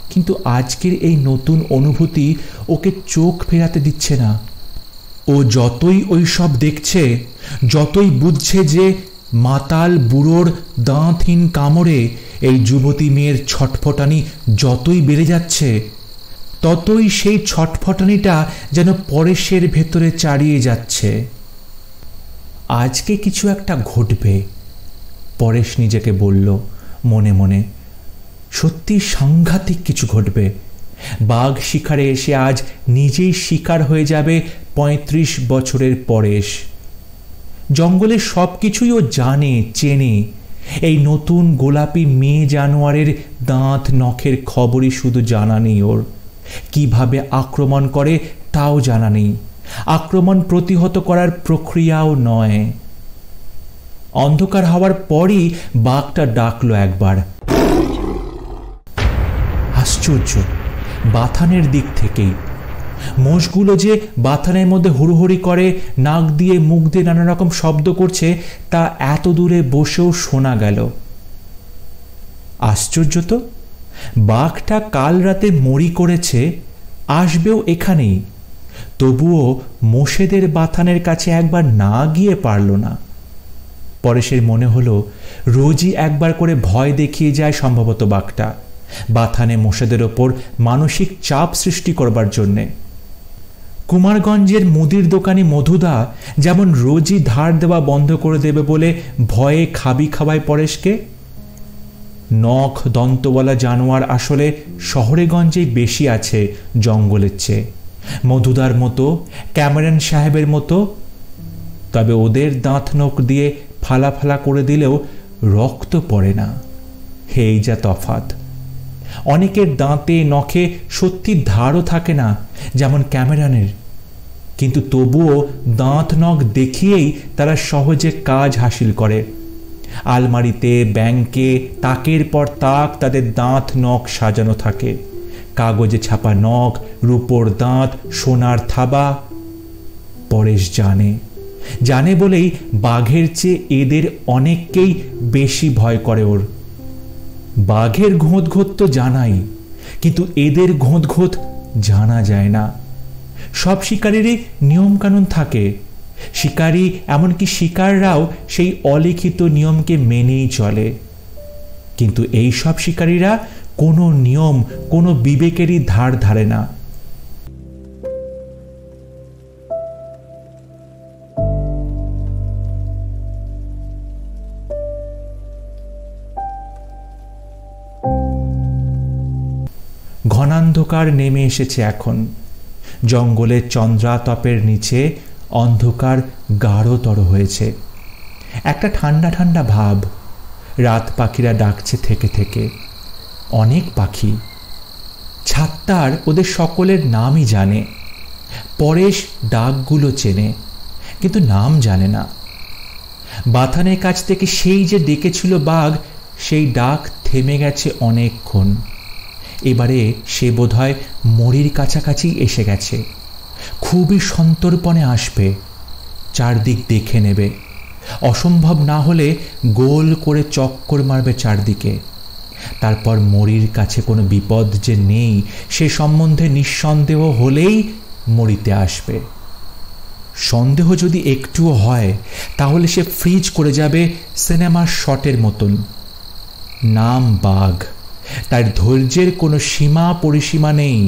কিন্তু আজকের এই নতুন অনুভূতি ওকে চোখ ফেরাতে দিচ্ছে না। ও যতই ওই সব দেখছে, যতই বুঝছে যে মাতাল বুড়োর দাঁতহীন কামড়ে এই যুবতী মেয়ের ছটফটানি যতই বেড়ে যাচ্ছে, ততই সেই ছটফটানিটা যেন পরেশের ভেতরে চাড়িয়ে যাচ্ছে। আজকে কিছু একটা ঘটবে, পরেশ নিজেকে বলল মনে মনে। সত্যি সাংঘাতিক কিছু ঘটবে। বাঘ শিকারে এসে আজ নিজেই শিকার হয়ে যাবে ৩৫ বছরের পরেশ। জঙ্গলের সব কিছুই ও জানে, চেনে। এই নতুন গোলাপি মেয়ে জানোয়ারের দাঁত নখের খবরই শুধু জানা নেই ওর। কিভাবে আক্রমণ করে তাও জানা নেই, আক্রমণ প্রতিহত করার প্রক্রিয়াও নয়। অন্ধকার হওয়ার পরই বাঘটা ডাকলো একবার। আশ্চর্য, বাথানের দিক থেকেই। মোষগুলো যে বাথানের মধ্যে হুড়োহুড়ি করে, নাক দিয়ে মুখ দিয়ে নানা রকম শব্দ করছে, তা এত দূরে বসেও শোনা গেল। আশ্চর্য তো, বাঘটা কাল রাতে মরি করেছে, আসবেও এখানেই, তবুও মোষেদের বাথানের কাছে একবার না গিয়ে পারল না। পরেশের মনে হলো রোজই একবার করে ভয় দেখিয়ে যায় সম্ভবত বাঘটা, বাথানে মোষেদের ওপর মানসিক চাপ সৃষ্টি করবার জন্যে। কুমারগঞ্জের মুদির দোকানি মধুদা যেমন রোজই ধার দেওয়া বন্ধ করে দেবে বলে ভয়ে খাবি খাওয়ায় পরেশকে, নখ দন্তওয়ালা জানোয়ার আসলে শহরে গঞ্জেই বেশি আছে জঙ্গলের চেয়ে, মধুদার মতো, ক্যামেরন সাহেবের মতো। তবে ওদের দাঁত নখ দিয়ে ফালা ফালা করে দিলেও রক্ত পড়ে না, এই যা তফাৎ। অনেকের দাঁতে নখে সত্যি ধারও থাকে না যেমন ক্যামেরনের, কিন্তু তবুও দাঁত নখ দেখিয়েই তারা সহজে কাজ হাসিল করে। আলমারিতে, ব্যাংকে তাকের পর তাক তাদের দাঁত নখ সাজানো থাকে, কাগজে ছাপা নখ, রূপোর দাঁত, সোনার থাবা। পরেশ জানে বলেই বাঘের চেয়ে এদের অনেককেই বেশি ভয় করে ওর। বাঘের ঘোঁত তো জানাই, কিন্তু এদের ঘোঁত জানা যায় না। সব শিকারীরই নিয়মকানুন থাকে, শিকারী এমনকি শিকাররাও সেই অলিখিত নিয়মকে মেনেই চলে। কিন্তু এই সব শিকারীরা কোনো নিয়ম, কোনো বিবেকেরই ধার ধারে না। ঘনান্ধকার নেমে এসেছে এখন। জঙ্গলের চন্দ্রাতপের নিচে অন্ধকার গাঢ়তর হয়েছে। একটা ঠান্ডা ঠান্ডা ভাব। রাত পাখিরা ডাকছে থেকে থেকে, অনেক পাখি। ছাত্তার ওদের সকলের নামই জানে। পরেশ ডাকগুলো চেনে, কিন্তু নাম জানে না। বাথানের কাছ থেকে সেই যে ডেকেছিল বাঘ, সেই ডাক থেমে গেছে অনেকক্ষণ। এবারে সে বোধহয় মরির কাছাকাছি এসে গেছে। খুবই সন্তর্পণে আসবে, চারদিক দেখে নেবে, অসম্ভব না হলে গোল করে চক্কর মারবে চারদিকে। তারপর মরির কাছে কোনো বিপদ যে নেই সে সম্বন্ধে নিঃসন্দেহ হলেই মরিতে আসবে। সন্দেহ যদি একটুও হয় তাহলে সে ফ্রিজ করে যাবে সিনেমার শটের মতন। নাম বাঘ, তার ধৈর্যের কোনো সীমা পরিসীমা নেই।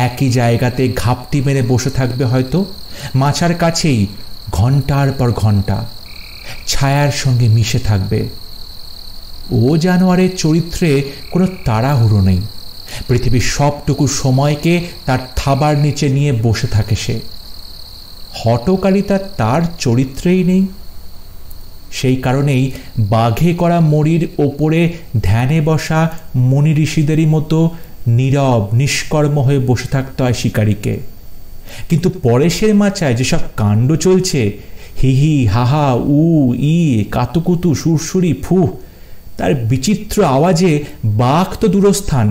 একই জায়গাতে ঘাপটি মেরে বসে থাকবে হয়তো, মাছার কাছেই ঘন্টার পর ঘন্টা, ছায়ার সঙ্গে মিশে থাকবে। ও জানোয়ারের চরিত্রে কোনো তাড়াহুড়ো নেই। পৃথিবীর সবটুকু সময়কে তার থাবার নিচে নিয়ে বসে থাকে সে। হঠকারিতা তার চরিত্রেই নেই। সেই কারণেই বাঘে করা মরির ওপরে ধ্যানে বসা মুনি ঋষিদেরই মতো নীরব নিষ্কর্ম হয়ে বসে থাকতে হয় শিকারীকে। কিন্তু পরেশের মাচায় যেসব কাণ্ড চলছে, হিহি হাহা উ ই কাতুকুতু সুরসুরি ফু, তার বিচিত্র আওয়াজে বাঘ তো দূরস্থান,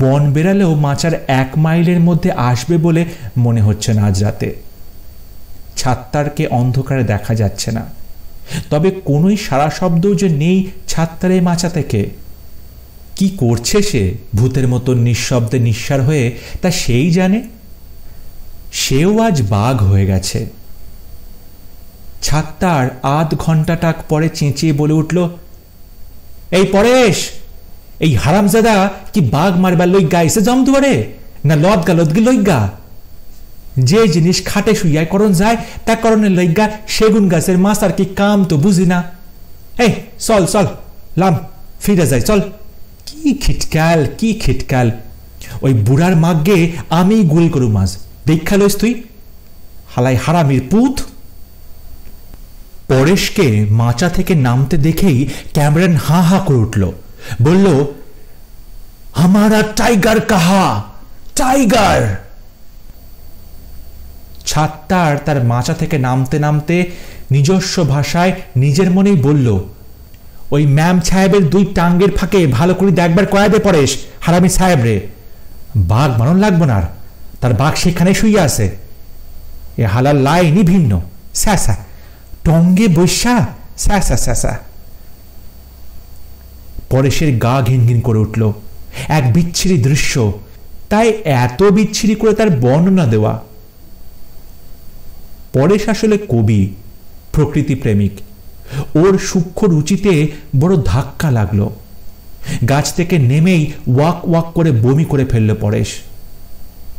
বন বেড়ালেও মাচার 1 মাইলের মধ্যে আসবে বলে মনে হচ্ছে না আজ রাতে। ছাত্তারকে অন্ধকারে দেখা যাচ্ছে না, তবে কোনোই সারা শব্দও যে নেই ছাত্তারের মাচা থেকে। কি করছে সে ভূতের মতো নিঃশব্দে নিঃসার হয়ে, তা সেই জানে। সেও আজ বাঘ হয়ে গেছে। ছাত্তার আধ ঘন্টাটাক পরে চেঁচিয়ে বলে উঠল, এই পরেশ, এই হারামজাদা কি বাঘ মারবার লইগা এসে জম দুয়ারে, না লদগা লইগা? যে জিনিস খাটে শুইয়ায় করণ যায় তা করণের লইগা সেগুন গাছের মাছ আর কি কাম তো বুঝি না। এই চল চল লাম ফিরে যায়, চল। কি খিটকাল, ওই বুড়ার মাগ্গে আমি গুলি করু মাছ দেখা লইস তুই, হালাই হারামির পুত। পরেশকে মাচা থেকে নামতে দেখেই ক্যামেরন হা হা করে উঠল, বলল, হামারা টাইগার কাহা, টাইগার। ছাত্তার তার মাচা থেকে নামতে নামতে নিজস্ব ভাষায় নিজের মনেই বলল, ওই ম্যাম সাহেবের 2 টাঙ্গের ফাঁকে ভালো করে দেখবার কয়া দে পরেশ, হারামি সাহেব রে। বাঘ মারণ লাগবো না, তার বাঘ সেখানে শুইয়া আছে। এ হালার লাইনই ভিন্ন, স্যাসা টঙ্গে বৈশা, স্যাসা স্যাসা। পরেশের গা ঘিন ঘিন করে উঠল। এক বিচ্ছিরি দৃশ্য, তাই এত বিচ্ছিরি করে তার বর্ণনা দেওয়া। পরেশ আসলে কবি, প্রকৃতি প্রেমিক। ওর সূক্ষ্ম রুচিতে বড় ধাক্কা লাগলো। গাছ থেকে নেমেই ওয়াক ওয়াক করে বমি করে ফেলল পরেশ।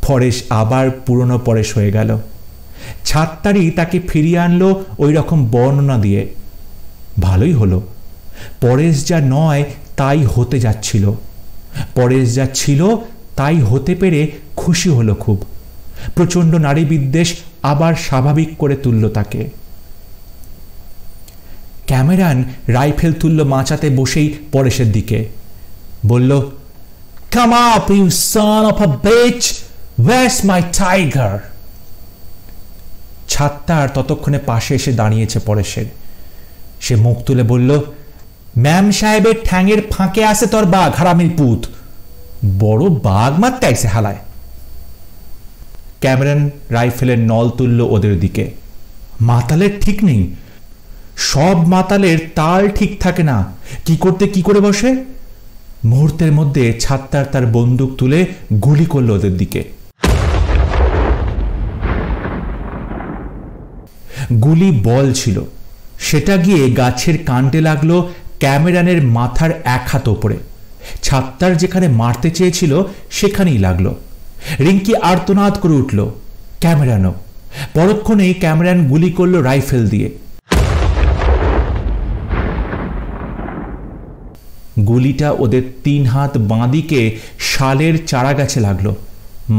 পরেশ আবার পুরনো পরেশ হয়ে গেল। ছাত্তারই তাকে ফিরিয়ে আনলো ওই রকম বর্ণনা দিয়ে। ভালোই হলো, পরেশ যা নয় তাই হতে যাচ্ছিল, পরেশ যা ছিল তাই হতে পেরে খুশি হলো খুব। প্রচণ্ড নারী বিদ্বেষ আবার স্বাভাবিক করে তুলল তাকে। ক্যামেরন রাইফেল তুলল মাচাতে বসেই পরেশের দিকে, বলল, Come up, you son of a bitch! Where's my tiger? Chhattar ততক্ষণে পাশে এসে দাঁড়িয়েছে পরেশের। সে মুখ তুলে বলল, ম্যাম সাহেবের ঠ্যাঙের ফাঁকে আছে তোর বাঘ, হারামির পুত। বড় বাঘ মারতে আইছে হালায়। ক্যামেরন রাইফেলের নল তুলল ওদের দিকে। মাতালের ঠিক নেই, সব মাতালের তাল ঠিক থাকে না, কি করতে কি করে বসে। মুহূর্তের মধ্যে ছাত্তার তার বন্দুক তুলে গুলি করল ওদের দিকে। গুলি বল ছিল, সেটা গিয়ে গাছের কাণ্ডে লাগলো ক্যামেরনের মাথার 1 হাত ওপরে। ছাত্তার যেখানে মারতে চেয়েছিল সেখানেই লাগলো। রিঙ্কি আর্তনাদ করে উঠল, ক্যামেরনও। পরক্ষণেই ক্যামেরন গুলি করল রাইফেল দিয়ে। গুলিটা ওদের 3 হাত বাঁদিকে শালের চারা গাছে লাগলো,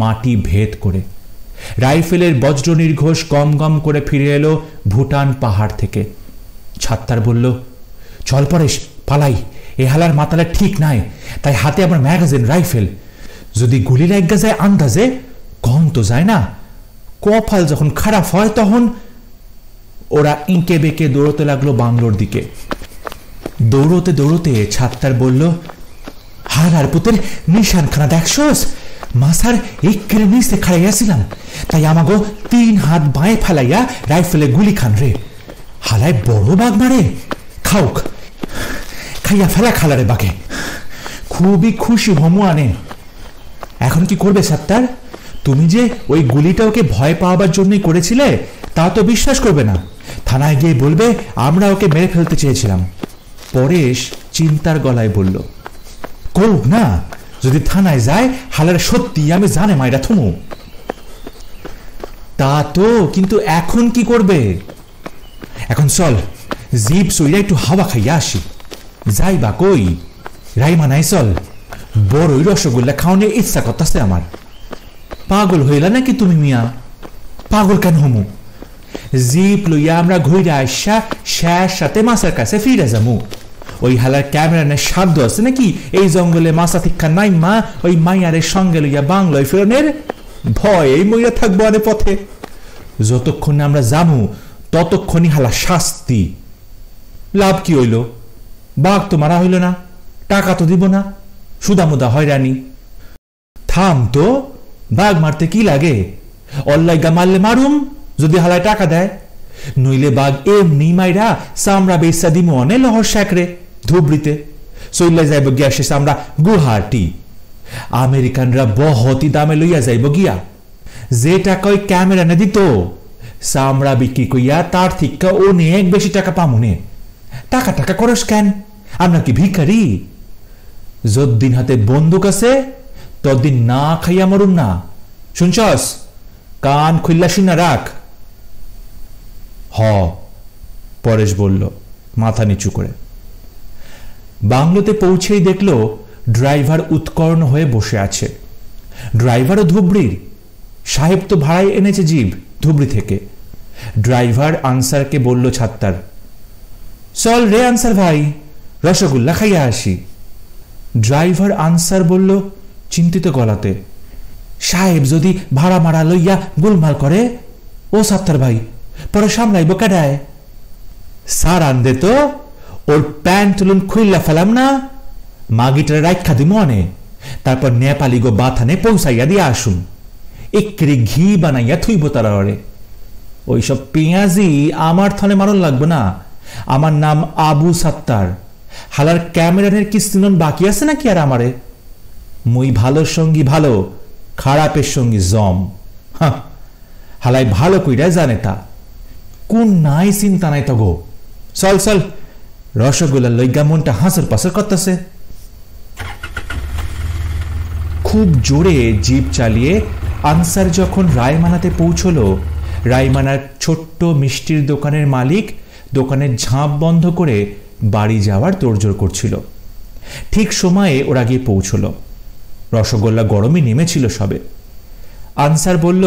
মাটি ভেদ করে। রাইফেলের বজ্র নির্ঘোষ গম গম করে ফিরে এলো ভুটান পাহাড় থেকে। ছাত্তার বলল, চল পরেশ পালাই, এ হালার মাতালে ঠিক নাই, তাই হাতে আমার ম্যাগাজিন রাইফেল। যদি গুলি লাগা যায় আন্দাজে, কম তো যায় না। কপাল যখন খারাপ হয় তখন। ওরা ইঁকে বেঁকে দৌড়তে লাগলো বাংলোর দিকে। দৌড়তে দৌড়তে ছাত্তার বলল, হারার পুতের নিশানখানা দেখছস? মাসার একের নিচে খাড়াইয়াছিলাম, তাই আমাগো 3 হাত বাঁয়ে ফেলাইয়া রাইফেলে গুলি খান রে। হালায় বড় বাঘ মারে, খাউক, খাইয়া ফেলা খালারে বাঘে। খুবই খুশি হমু আনে। এখন কি করবে ছাত্তার? তুমি যে ওই গুলিটা ওকে ভয় পাওয়াবার জন্যই করেছিলে তা তো বিশ্বাস করবে না। থানায় গিয়ে বলবে আমরা ওকে মেরে ফেলতে চেয়েছিলাম। পরেশ চিন্তার গলায় বলল, করুক না, যদি থানায় যায় হালার সত্যি আমি জানে মাইরা থমু। তা তো, কিন্তু এখন কি করবে? এখন চল জিপ সইরা একটু হাওয়া খাইয়া আসি। যাই বা কই? রাইমা নাই, চল, বড়ই রসগোল্লা খাওয়ানোর ইচ্ছা করতেছে আমার। পাগল হইলা নাকি তুমি মিয়া? পাগল কেন হমু? জিপ লইয়া আমরা ঘুরে আসা শেষ সাথে মাছের কাছে ফিরে যামু। ওই হালার ক্যামেরানের সাধ্য আছে নাকি এই জঙ্গলে মাছা শিক্ষা নাই মা ওই মাইয়ারের সঙ্গে লইয়া বাংলায় ফেরনের? ভয়েই মইয়া থাকবো আনে পথে। যতক্ষণ আমরা যামু ততক্ষণই হালা শাস্তি। লাভ কি হইল? বাঘ তো মারা হইল না, টাকা তো দিব না, সুদামুদা হয়রানি। থাম তো, বাঘ মারতে কি লাগে? অল্লাইগা মারলে মারুম যদি হালায় টাকা দেয়, নইলে বাঘ এমনি মাইরা চামড়া বেচা দিমু অনে লহর শেখরে ধুবড়িতে। চইলা যাইব গিয়া শেষ আমরা গুহাটি। আমেরিকানরা বহতি দামে লইয়া যাইব গিয়া। যে টাকা ওই ক্যামেরানে দিত চামড়া বিক্রি কইয়া তার থেকে অনেক বেশি টাকা পামুনে। টাকা টাকা করস কেন? আমরা কি ভিখারি? যতদিন হাতে বন্দুক আছে ততদিন না খাইয়া মরুম না, শুনছস? কান খুল্লা শুনা রাখ। হ, পরেশ বলল মাথা নিচু করে। বাংলোতে পৌঁছেই দেখল ড্রাইভার উৎকর্ণ হয়ে বসে আছে। ড্রাইভারও ধুবড়ির। সাহেব তো ভাড়ায় এনেছে জিপ ধুবড়ি থেকে। ড্রাইভার আনসারকে বলল ছাত্তার, চল রে আনসার ভাই, রসগোল্লা খাইয়া আসি। ড্রাইভার আনসার বলল চিন্তিত গলাতে, সাহেব যদি ভাড়া মারা লইয়া গোলমাল করে, ও সাত্তার ভাই পরে সামলাইব কাটায়? স্যার আনদে তো, ওর প্যান্ট তুলুন খুইল্লা ফেলাম না, মাগিটারে রাখা দি মনে, তারপর নেপালি গো বাথানে পৌঁছাইয়া দিয়ে আসুন, একরি ঘি বানাইয়া থুইব তারা। ওইসব পেঁয়াজি আমার থনে মারণ লাগবে না। আমার নাম আবু সাত্তার। হালার ক্যামেরানের কি সিনন বাকি আছে নাকি আর আমারে? মুই ভালোর সঙ্গী ভালো, খারাপের সঙ্গী জম। হ্যাঁ, হালাই ভালো কইরা জানে তা, কোন নাই চিন্তা নাই তো গো। চল চল, রসগোল্লা লইগা মনটা হাসর পাসর করতেছে। খুব জোরে জিপ চালিয়ে আনসার যখন রায়মানাতে পৌঁছল, রায়মানার ছোট্ট মিষ্টির দোকানের মালিক দোকানের ঝাঁপ বন্ধ করে বাড়ি যাওয়ার তোড়জোড় করছিল। ঠিক সময়ে ওরা গিয়ে পৌঁছল। রসগোল্লা গরমই নেমেছিল সবে। আনসার বলল,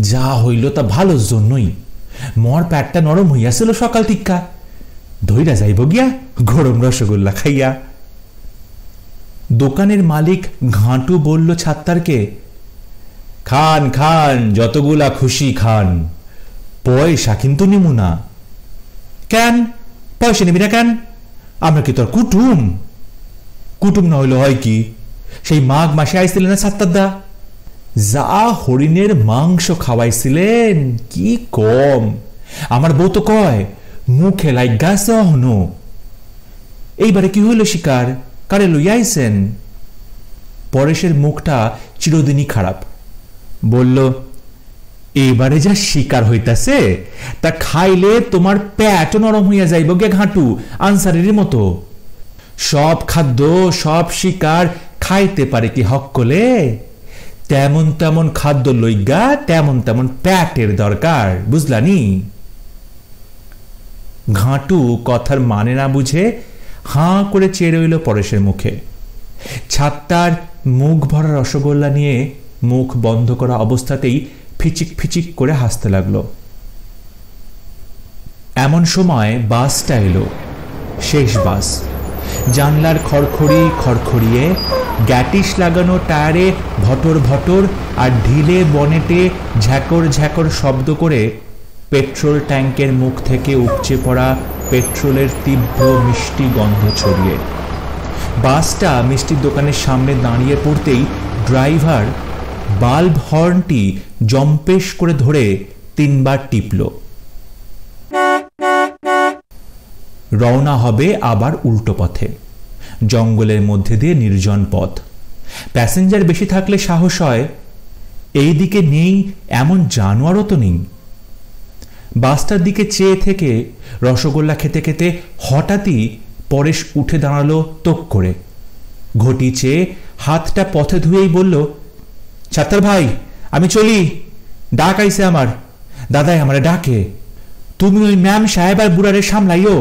যা হইল তা ভালোর জন্যই, মর প্যাটটা নরম হইয়াছিল সকাল টিক্কা, ধইরা যাইব গিয়া গরম রসগোল্লা খাইয়া। দোকানের মালিক ঘাঁটু বলল ছাত্তারকে, খান খান, যতগুলা খুশি খান, পয়সা কিন্তু নিমু না। কেন পয়সা নিবি না কেন? আমরা কি তোর কুটুম? কুটুম না হইলো হয় কি, সেই মাঘ মাসে আইছিলেন না ছাত্তারদা, যা হরিণের মাংস খাওয়াইছিলেন, কি কম। আমার বউ তো কয় মুখে লাই গাছে অহনো। এইবারে কি হইল শিকার, কারে লইয়া আইছেন? পরেশের মুখটা চিরদিনই খারাপ। বলল, এবারে যা শিকার হইতাছে তা খাইলে তোমার পেট নরম হইয়া যাইব গে ঘাঁটু আনসারের মতো। সব খাদ্য সব শিকার খাইতে পারে কি হক্কলে? তেমন তেমন খাদ্য লইগা তেমন তেমন পেটের দরকার, বুঝলানি? ঘাঁটু কথার মানে না বুঝে হাঁ করে চেয়ে রইল পরেশের মুখে। ছাত্তার মুখ ভরা রসগোল্লা নিয়ে মুখ বন্ধ করা অবস্থাতেই ফিচিক ফিচিক করে হাসতে লাগলো। এমন সময় বাসটা এলো, শেষ বাস। জানলার খড়খড়ি খড়খড়িয়ে, গ্যাটিস লাগানো টায়ারে ভটর ভটর আর ঢিলে বনেটে ঝ্যাকর ঝ্যাকর শব্দ করে পেট্রোল ট্যাঙ্কের মুখ থেকে উপচে পড়া পেট্রোলের তীব্র মিষ্টি গন্ধ ছড়িয়ে। বাসটা মিষ্টির দোকানের সামনে দাঁড়িয়ে পড়তেই ড্রাইভার বাল্ব হর্নটি জম্পেশ করে ধরে 3 বার টিপল। রওনা হবে আবার উল্টো পথে, জঙ্গলের মধ্যে দিয়ে নির্জন পথ। প্যাসেঞ্জার বেশি থাকলে সাহস হয়, এই দিকে নেই এমন জানোয়ারও তো নেই। বাসটার দিকে চেয়ে থেকে রসগোল্লা খেতে খেতে হঠাৎই পরেশ উঠে দাঁড়ালো তোক করে। ঘটি চেয়ে হাতটা পথে ধুয়েই বলল, ছাত্তার ভাই আমি চলি, ডাক আইছে আমার, দাদাই আমারে ডাকে, তুমি ওই ম্যাম সাহেব আর বুড়ারে সামলাইও।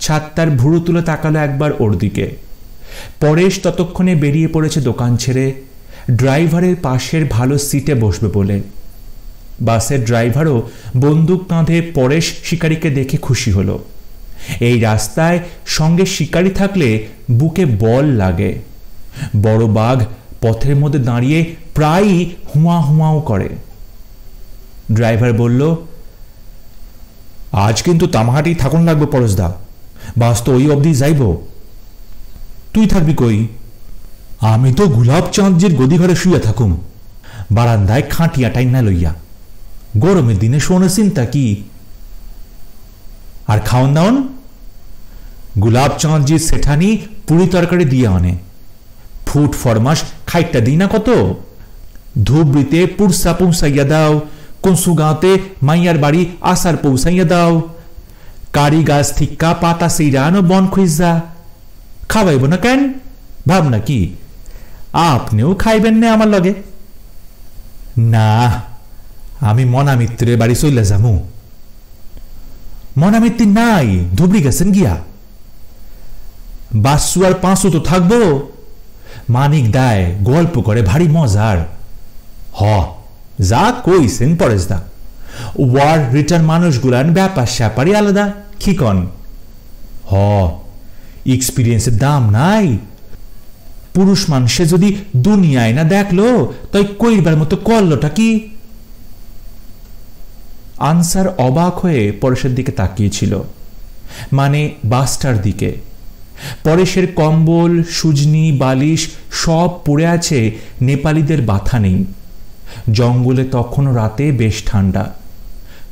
ছাত্তার ভুরু তুলে তাকালো একবার ওর দিকে। পরেশ ততক্ষণে বেরিয়ে পড়েছে দোকান ছেড়ে, ড্রাইভারের পাশের ভালো সিটে বসবে বলে। বাসের ড্রাইভারও বন্দুক কাঁধে পরেশ শিকারীকে দেখে খুশি হলো। এই রাস্তায় সঙ্গে শিকারী থাকলে বুকে বল লাগে। বড় বাঘ পথের মধ্যে দাঁড়িয়ে প্রায়ই হুয়া হুয়াও করে। ড্রাইভার বলল, আজ কিন্তু তামাহাটি থাকুন লাগবে পরশদা, বাস তো ওই অবধি যাইব। তুই থাকবি কই? আমি তো গোলাপ চাঁদজির গদি ঘরে শুয়ে থাকুম, বারান্দায় খাটিয়া টাইনা লইয়া। গরমের দিনে শোনে চিন্তা কি? আর খাওন দাওন? গোলাপ চাঁদজির সেঠানি পুরি তরকারি দিয়ে আনে, ফুট ফরমাস খাইটা দিই না কত। ধুবড়িতে পুরসা পৌঁছাইয়া দাও, কনসু গাঁতে মাইয়ার বাড়ি আসার পৌঁছাইয়া দাও, কারি গাছ থিক্কা পাতা সেইরানো বন খুঁজা। খাওয়াইব না কেন? ভাবনা কি আপনিও খাইবেন না আমার লগে? না, আমি মনামিত্রের বাড়ি চলে যামু। মনামিত্র নাই, ধুবড়ি গেছেন গিয়া। বাসু আর পাঁচু তো থাকবো। মানিক দায় গল্প করে ভারী মজার। হ, যা কইছেন পরেশদা, ওয়ার রিটার্ন মানুষগুলান ব্যাপার স্যাপারই আলাদা, কি কন? হ, এক্সপিরিয়েন্সের দাম নাই। পুরুষ মানুষে যদি দুনিয়ায় না দেখলো তাই কইবার মতো করলোটা কি? আনসার অবাক হয়ে পরেশের দিকে তাকিয়েছিল, মানে বাসটার দিকে। পরেশের কম্বল, সুজনি, বালিশ সব পড়ে আছে নেপালিদের বাথা নেই। জঙ্গলে তখনও রাতে বেশ ঠান্ডা।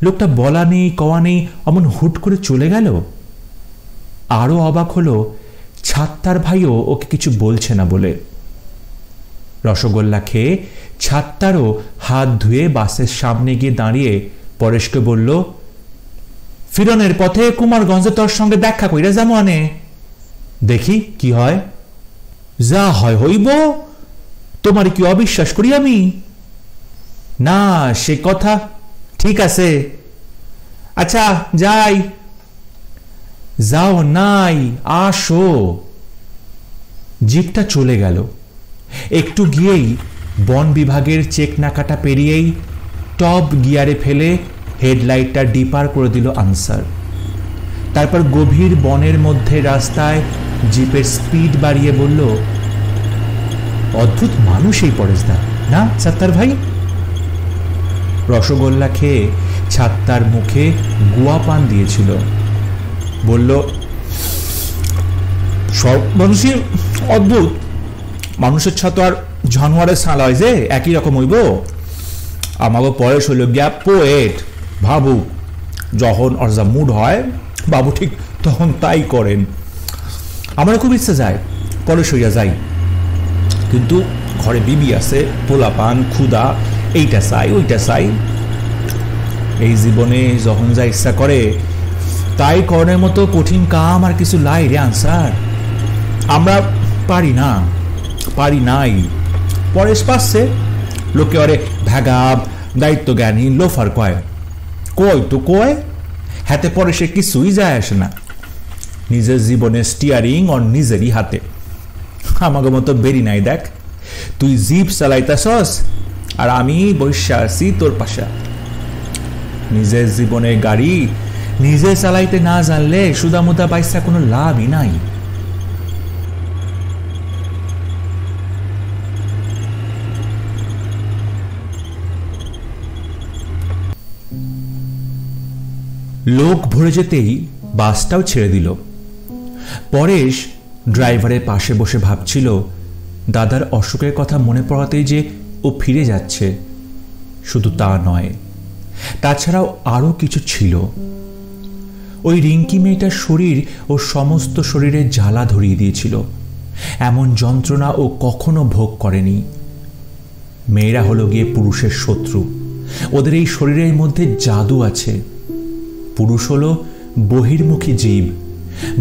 লোকটা বলা নেই কওয়া নেই অমন হুট করে চলে গেল। আরো অবাক হলো ছাত্তার ভাইও ওকে কিছু বলছে না বলে। রসগোল্লা খেয়ে ছাত্তারও হাত ধুয়ে বাসের সামনে গিয়ে দাঁড়িয়ে পরেশকে বলল, ফিরনের পথে কুমারগঞ্জে তোর সঙ্গে দেখা কইরা যাবো আনে, দেখি কি হয়। যা হয় হইব, তোমার কি অবিশ্বাস করি আমি? না সে কথা ঠিক আছে, আচ্ছা যাই। যাও নাই, আসো। জিপটা চলে গেল। একটু গিয়েই বন বিভাগের চেক নাকাটা পেরিয়েই টপ গিয়ারে ফেলে হেডলাইটটা ডিপার করে দিল আনসার। তারপর গভীর বনের মধ্যে রাস্তায় জিপের স্পিড বাড়িয়ে বলল, অদ্ভুত মানুষ এই পরেশদা, না ছাত্তার ভাই? রসগোল্লা খেয়ে ছাত্তার মুখে গুয়া পান দিয়েছিল, বলল, সব মানুষই অদ্ভুত। মানুষের ছাত্র আর জানোয়ারের ছালা হয় যে একই রকম হইব? আমাকে পরেশ হইল গিয়া পোয়েট, ভাবু যখন ওর যা মুড হয় বাবু ঠিক তখন তাই করেন। আমারও খুব ইচ্ছা যায় পরেশ হইয়া যাই, কিন্তু ঘরে বিবি আছে, পোলাপান, ক্ষুদা, এইটা চাই ওইটা চাই। এই জীবনে যখন যা ইচ্ছা করে তাই করার মতো কঠিন কাম আর কিছু লাই রে আনসার। আমরা পারি না, পারি নাই। পরেশ পাচ্ছে, লোকে অরে ভ্যাগাব, দায়িত্ব জ্ঞানী, লোফার কয়। কয় তো কয়, হাতে পরেশে কিছুই যায় আসে না। নিজের জীবনের স্টিয়ারিং ওর নিজেরই হাতে। আমাকে মতো বেরি নাই দেখ, তুই জিপ চালাইতাছস আর আমি বৈশা আছি তোর পাশা। নিজের জীবনের গাড়ি নিজে চালাইতে না জানলে সুদামুদা পাইসা কোনো লাভই নাই। লোক ভরে যেতেই বাসটাও ছেড়ে দিল। পরেশ ড্রাইভারের পাশে বসে ভাবছিল, দাদার অসুখের কথা মনে পড়াতেই যে ও ফিরে যাচ্ছে। শুধু তা নয়, তাছাড়াও আরো কিছু ছিল। ওই রিঙ্কি মেয়েটার শরীর ও সমস্ত শরীরে জ্বালা ধরিয়ে দিয়েছিল। এমন যন্ত্রণা ও কখনো ভোগ করেনি। মেয়েরা হলো গিয়ে পুরুষের শত্রু। ওদের এই শরীরের মধ্যে জাদু আছে। পুরুষ হলো বহির্মুখী জীব।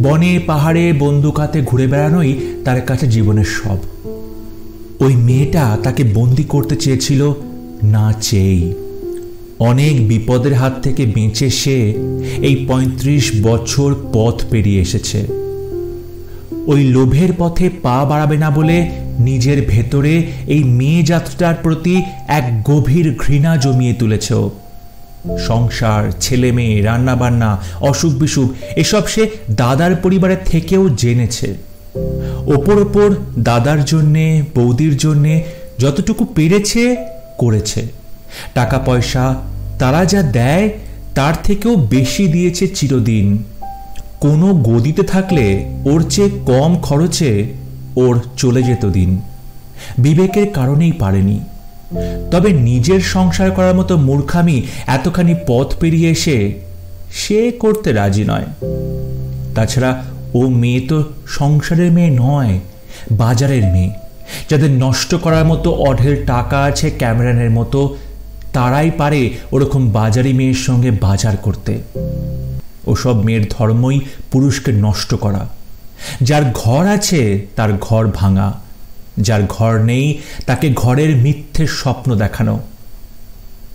বনে পাহাড়ে বন্দুক হাতে ঘুরে বেড়ানোই তার কাছে জীবনের সব। ওই মেয়েটা তাকে বন্দি করতে চেয়েছিল না চেয়েই। অনেক বিপদের হাত থেকে বেঁচে সে এই ৩৫ বছর পথ পেরিয়ে এসেছে। ওই লোভের পথে পা বাড়াবে না বলে নিজের ভেতরে এই মেয়ে যাত্রার প্রতি এক গভীর ঘৃণা জমিয়ে তুলেছে। সংসার, ছেলে মেয়ে, রান্নাবান্না, অসুখ বিসুখ এসব সে দাদার পরিবারের থেকেও জেনেছে। ওপর ওপর দাদার জন্যে, বৌদির জন্যে যতটুকু পেরেছে করেছে। টাকা পয়সা তারা যা দেয় তার থেকেও বেশি দিয়েছে চিরদিন। কোনো গদিতে থাকলে ওর চেয়ে কম খরচে ওর চলে যেত দিন। বিবেকের কারণেই পারেনি। তবে নিজের সংসার করার মতো মূর্খামি এতখানি পথ পেরিয়ে এসে সে করতে রাজি নয়। তাছাড়া ও মেয়ে তো সংসারের মেয়ে নয়, বাজারের মেয়ে। যাদের নষ্ট করার মতো অঢেল টাকা আছে ক্যামেরানের মতো, তারাই পারে ওরকম বাজারি মেয়ের সঙ্গে বাজার করতে। ওসব মেয়ের ধর্মই পুরুষকে নষ্ট করা। যার ঘর আছে তার ঘর ভাঙা, যার ঘর নেই তাকে ঘরের মিথ্যে স্বপ্ন দেখানো।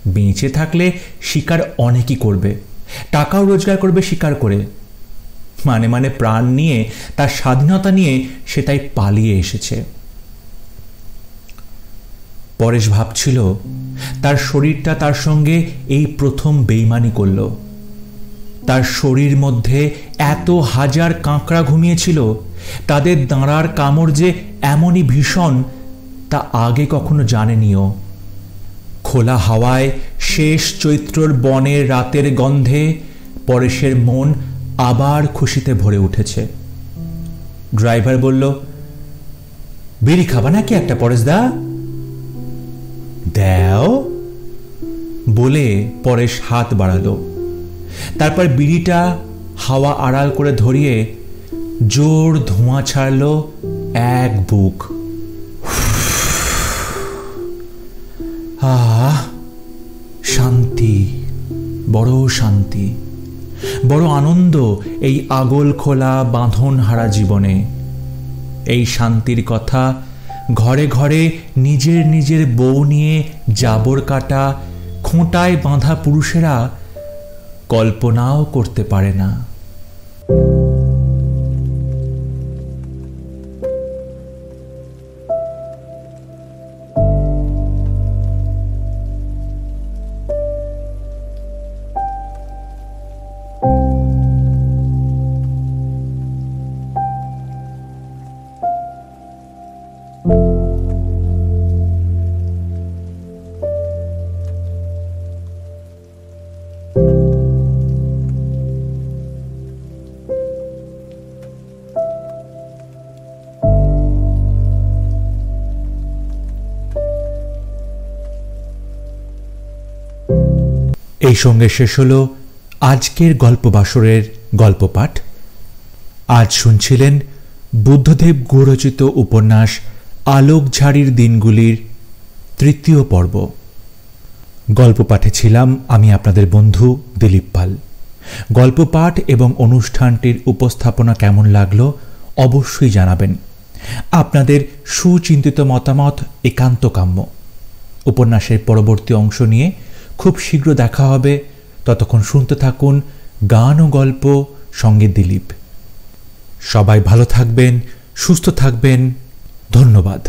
বেঁচে থাকলে শিকার অনেকই করবে, টাকাও রোজগার করবে শিকার করে। মানে প্রাণ নিয়ে, তার স্বাধীনতা নিয়ে সে তাই পালিয়ে এসেছে। পরেশ ভাবছিল তার শরীরটা তার সঙ্গে এই প্রথম বেইমানি করল। তার শরীর মধ্যে এত হাজার কাঁকড়া ঘুমিয়েছিল, তাদের দাঁড়ার কামড় যে এমনই ভীষণ তা আগে কখনো জানেনিও। খোলা হাওয়ায় শেষ চৈত্রর বনের রাতের গন্ধে পরেশের মন আবার খুশিতে ভরে উঠেছে। ড্রাইভার বলল, বিড়ি খাবা নাকি একটা পরেশদা? দাও বলে পরেশ হাত বাড়ালো। তারপর বিড়িটা হাওয়া আড়াল করে ধরিয়ে জোর ধোঁয়া ছাড়ল এক বুক। শান্তি, বড় শান্তি, বড় আনন্দ এই আগল খোলা বাঁধন হারা জীবনে। এই শান্তির কথা ঘরে ঘরে নিজের নিজের বউ নিয়ে জাবর কাটা খোঁটায় বাঁধা পুরুষেরা কল্পনাও করতে পারে না। এই সঙ্গে শেষ হল আজকের গল্প বাসরের গল্প পাঠ। আজ শুনছিলেন বুদ্ধদেব গুরচিত উপন্যাস আলোকঝাড়ির দিনগুলির তৃতীয় পর্ব। গল্প পাঠে ছিলাম আমি আপনাদের বন্ধু দিলীপ পাল। গল্প পাঠ এবং অনুষ্ঠানটির উপস্থাপনা কেমন লাগলো অবশ্যই জানাবেন। আপনাদের সুচিন্তিত মতামত একান্ত কাম্য। উপন্যাসের পরবর্তী অংশ নিয়ে খুব শীঘ্র দেখা হবে। ততক্ষণ শুনতে থাকুন গান ও গল্প সঙ্গে দিলীপ। সবাই ভালো থাকবেন, সুস্থ থাকবেন। ধন্যবাদ।